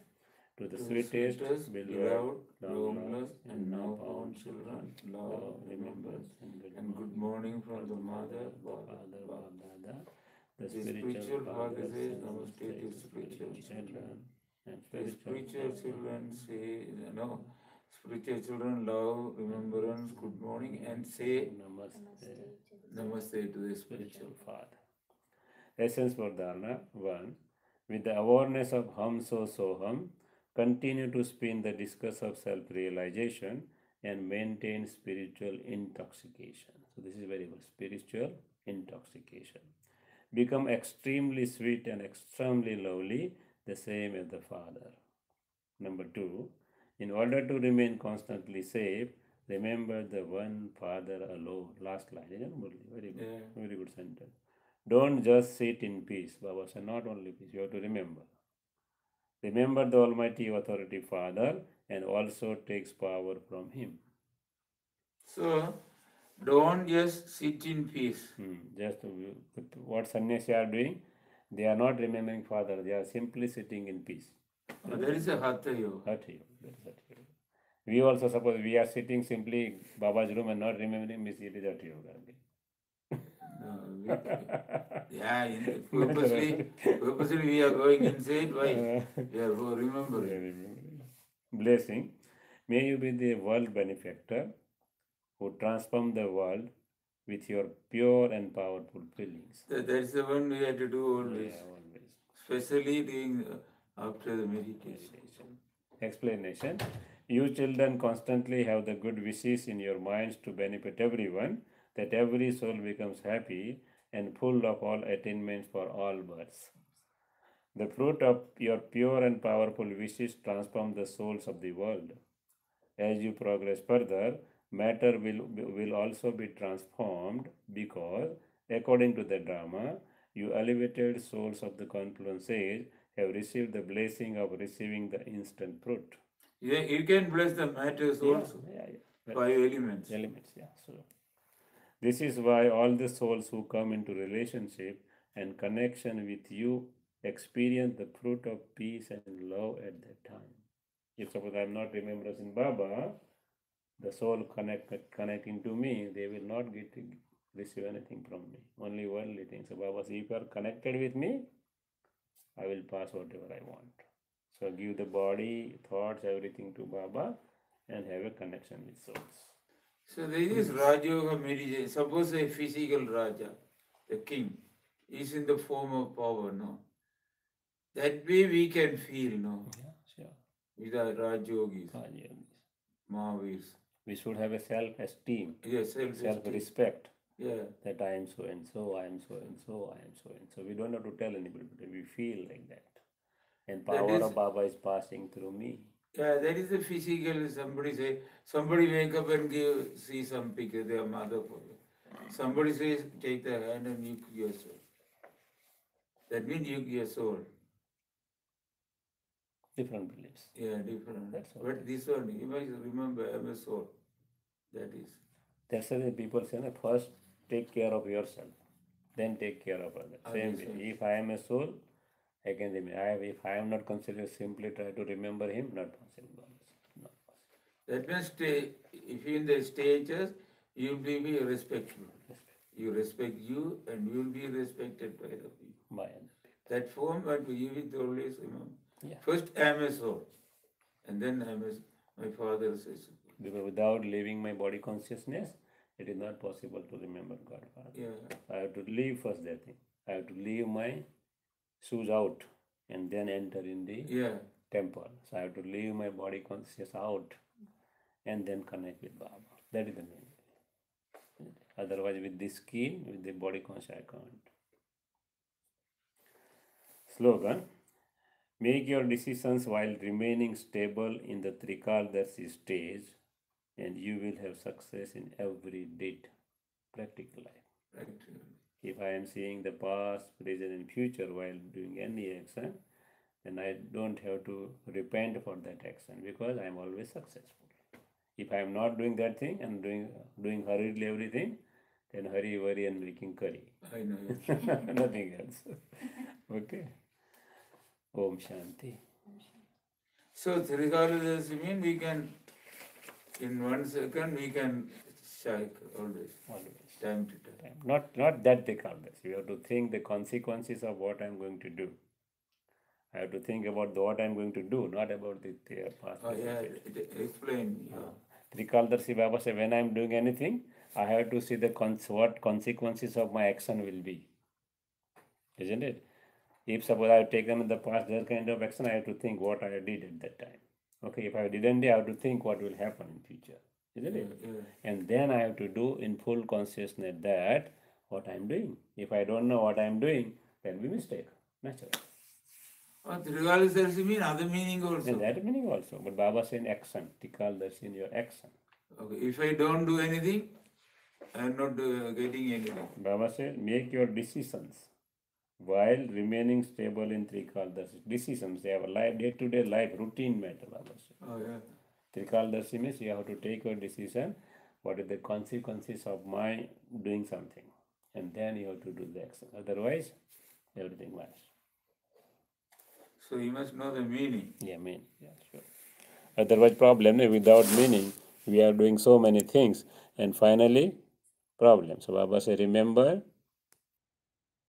To the sweetest, beloved, long-lost, and now found children, love, remembrance, and good morning from the Mother, Father, Dada, the spiritual Father says, Namaste to spiritual children, and Spiritual children say, no, spiritual children love, remembrance, good morning, and say Namaste to the spiritual Father. Essence for Dharana 1. With the awareness of Hum So Soham, continue to spin the discus of self-realization and maintain spiritual intoxication. So this is very good. Spiritual intoxication. Become extremely sweet and extremely lovely, the same as the Father. Number 2. In order to remain constantly safe, remember the one Father alone. Last line. Very good. Very good sentence. Don't just sit in peace. Baba said, not only peace, you have to remember. Remember the Almighty Authority Father and also takes power from Him. So, don't just sit in peace. Just what sannyasi are doing, they are not remembering Father, they are simply sitting in peace. That is a Hatha Yoga. Hatha Yoga. That is Hatha Yoga. We also suppose we are sitting simply in Baba's room and not remembering, means it is Hatha Yoga. Yeah, purposely we are going inside. Why? We are remembering. Blessing. May you be the world benefactor who transform the world with your pure and powerful feelings. That's the one we have to do always. Yeah, always. Especially doing after the meditation. Explanation. You children constantly have the good wishes in your minds to benefit everyone, that every soul becomes happy and full of all attainments for all births. The fruit of your pure and powerful wishes transform the souls of the world. As you progress further, matter will also be transformed because, according to the drama, you elevated souls of the confluence age have received the blessing of receiving the instant fruit. Yeah, you can bless the matters also. Five elements. So this is why all the souls who come into relationship and connection with you experience the fruit of peace and love at that time. If suppose I am not remembrance in Baba, the soul connecting to me, they will not receive anything from me. Only worldly things. So Baba says, if you are connected with me, I will pass whatever I want. So give the body, thoughts, everything to Baba and have a connection with souls. So there is Raja Yoga meditation. Suppose a physical Raja, the king, is in the form of power, no? That way we can feel, no? Yeah, sure. With our Raj Yogis, Mahavirs. We should have a self-esteem, Yes, self-respect. Yeah. That I am so and so, I am so and so, I am so and so. We don't have to tell anybody, but we feel like that. And power of Baba is passing through me. Yeah, that is the physical. Somebody wake up and see some picture, their mother. Somebody says, take the hand and nuke your soul. That means nuke your soul. Different beliefs. Yeah, different. But this one, you must remember, I am a soul. That is. That's why the people say, first take care of yourself, then take care of others. Same way. If I am a soul, I can remember. If I am not considered, simply try to remember him, not possible. Not possible. That means if you in the stages, you will be respectful. you respect you, and you will be respected by the people. by other people. That form what we with always remember. Yeah. First I am a soul, and then I am my father says. Because without leaving my body consciousness, it is not possible to remember God Father. Yeah. I have to leave first that thing. I have to leave my shoes out and then enter in the Yeah. temple. So I have to leave my body conscious out and then connect with Baba. That is the main. Otherwise, with the skin, with the body conscious, I can't. Slogan: make your decisions while remaining stable in the Trikaldarshi stage, and you will have success in every deed, practical life. Right. If I am seeing the past, present, and future while doing any action, then I don't have to repent for that action because I am always successful. If I am not doing that thing and doing hurriedly everything, then hurry, worry, and making curry. I know. Nothing else. Okay. Om Shanti. So Trikaladashi means we can, in 1 second, we can strike always, Always. time to time. Not that they call this. You have to think the consequences of what I'm going to do. I have to think about what I'm going to do, not about the past. Oh yeah, explain. Yeah. Trikaldarshi Baba said, when I'm doing anything, I have to see the what consequences of my action will be. Isn't it? If suppose I have taken in the past that kind of action, I have to think what I did at that time. Okay, if I didn't, I have to think what will happen in future. Isn't it? Yeah. And then I have to do in full consciousness that what I'm doing. If I don't know what I'm doing, then we mistake. Natural. Trikaladashi means other meaning also. And that meaning also. But Baba said action. Trikaldarshi in your action. Okay, if I don't do anything, I am not getting anything. Baba said, make your decisions while remaining stable in Trikaldarshi. Decisions, they have a life, day-to-day life, routine matter, Baba said. Oh yeah. Trikaldarshi means you have to take your decision, what are the consequences of my doing something. And then you have to do the action. Otherwise, everything lies. So you must know the meaning. Yeah, mean. Yeah, sure. Otherwise, problem, without meaning, we are doing so many things. And finally, problem. So Baba said, remember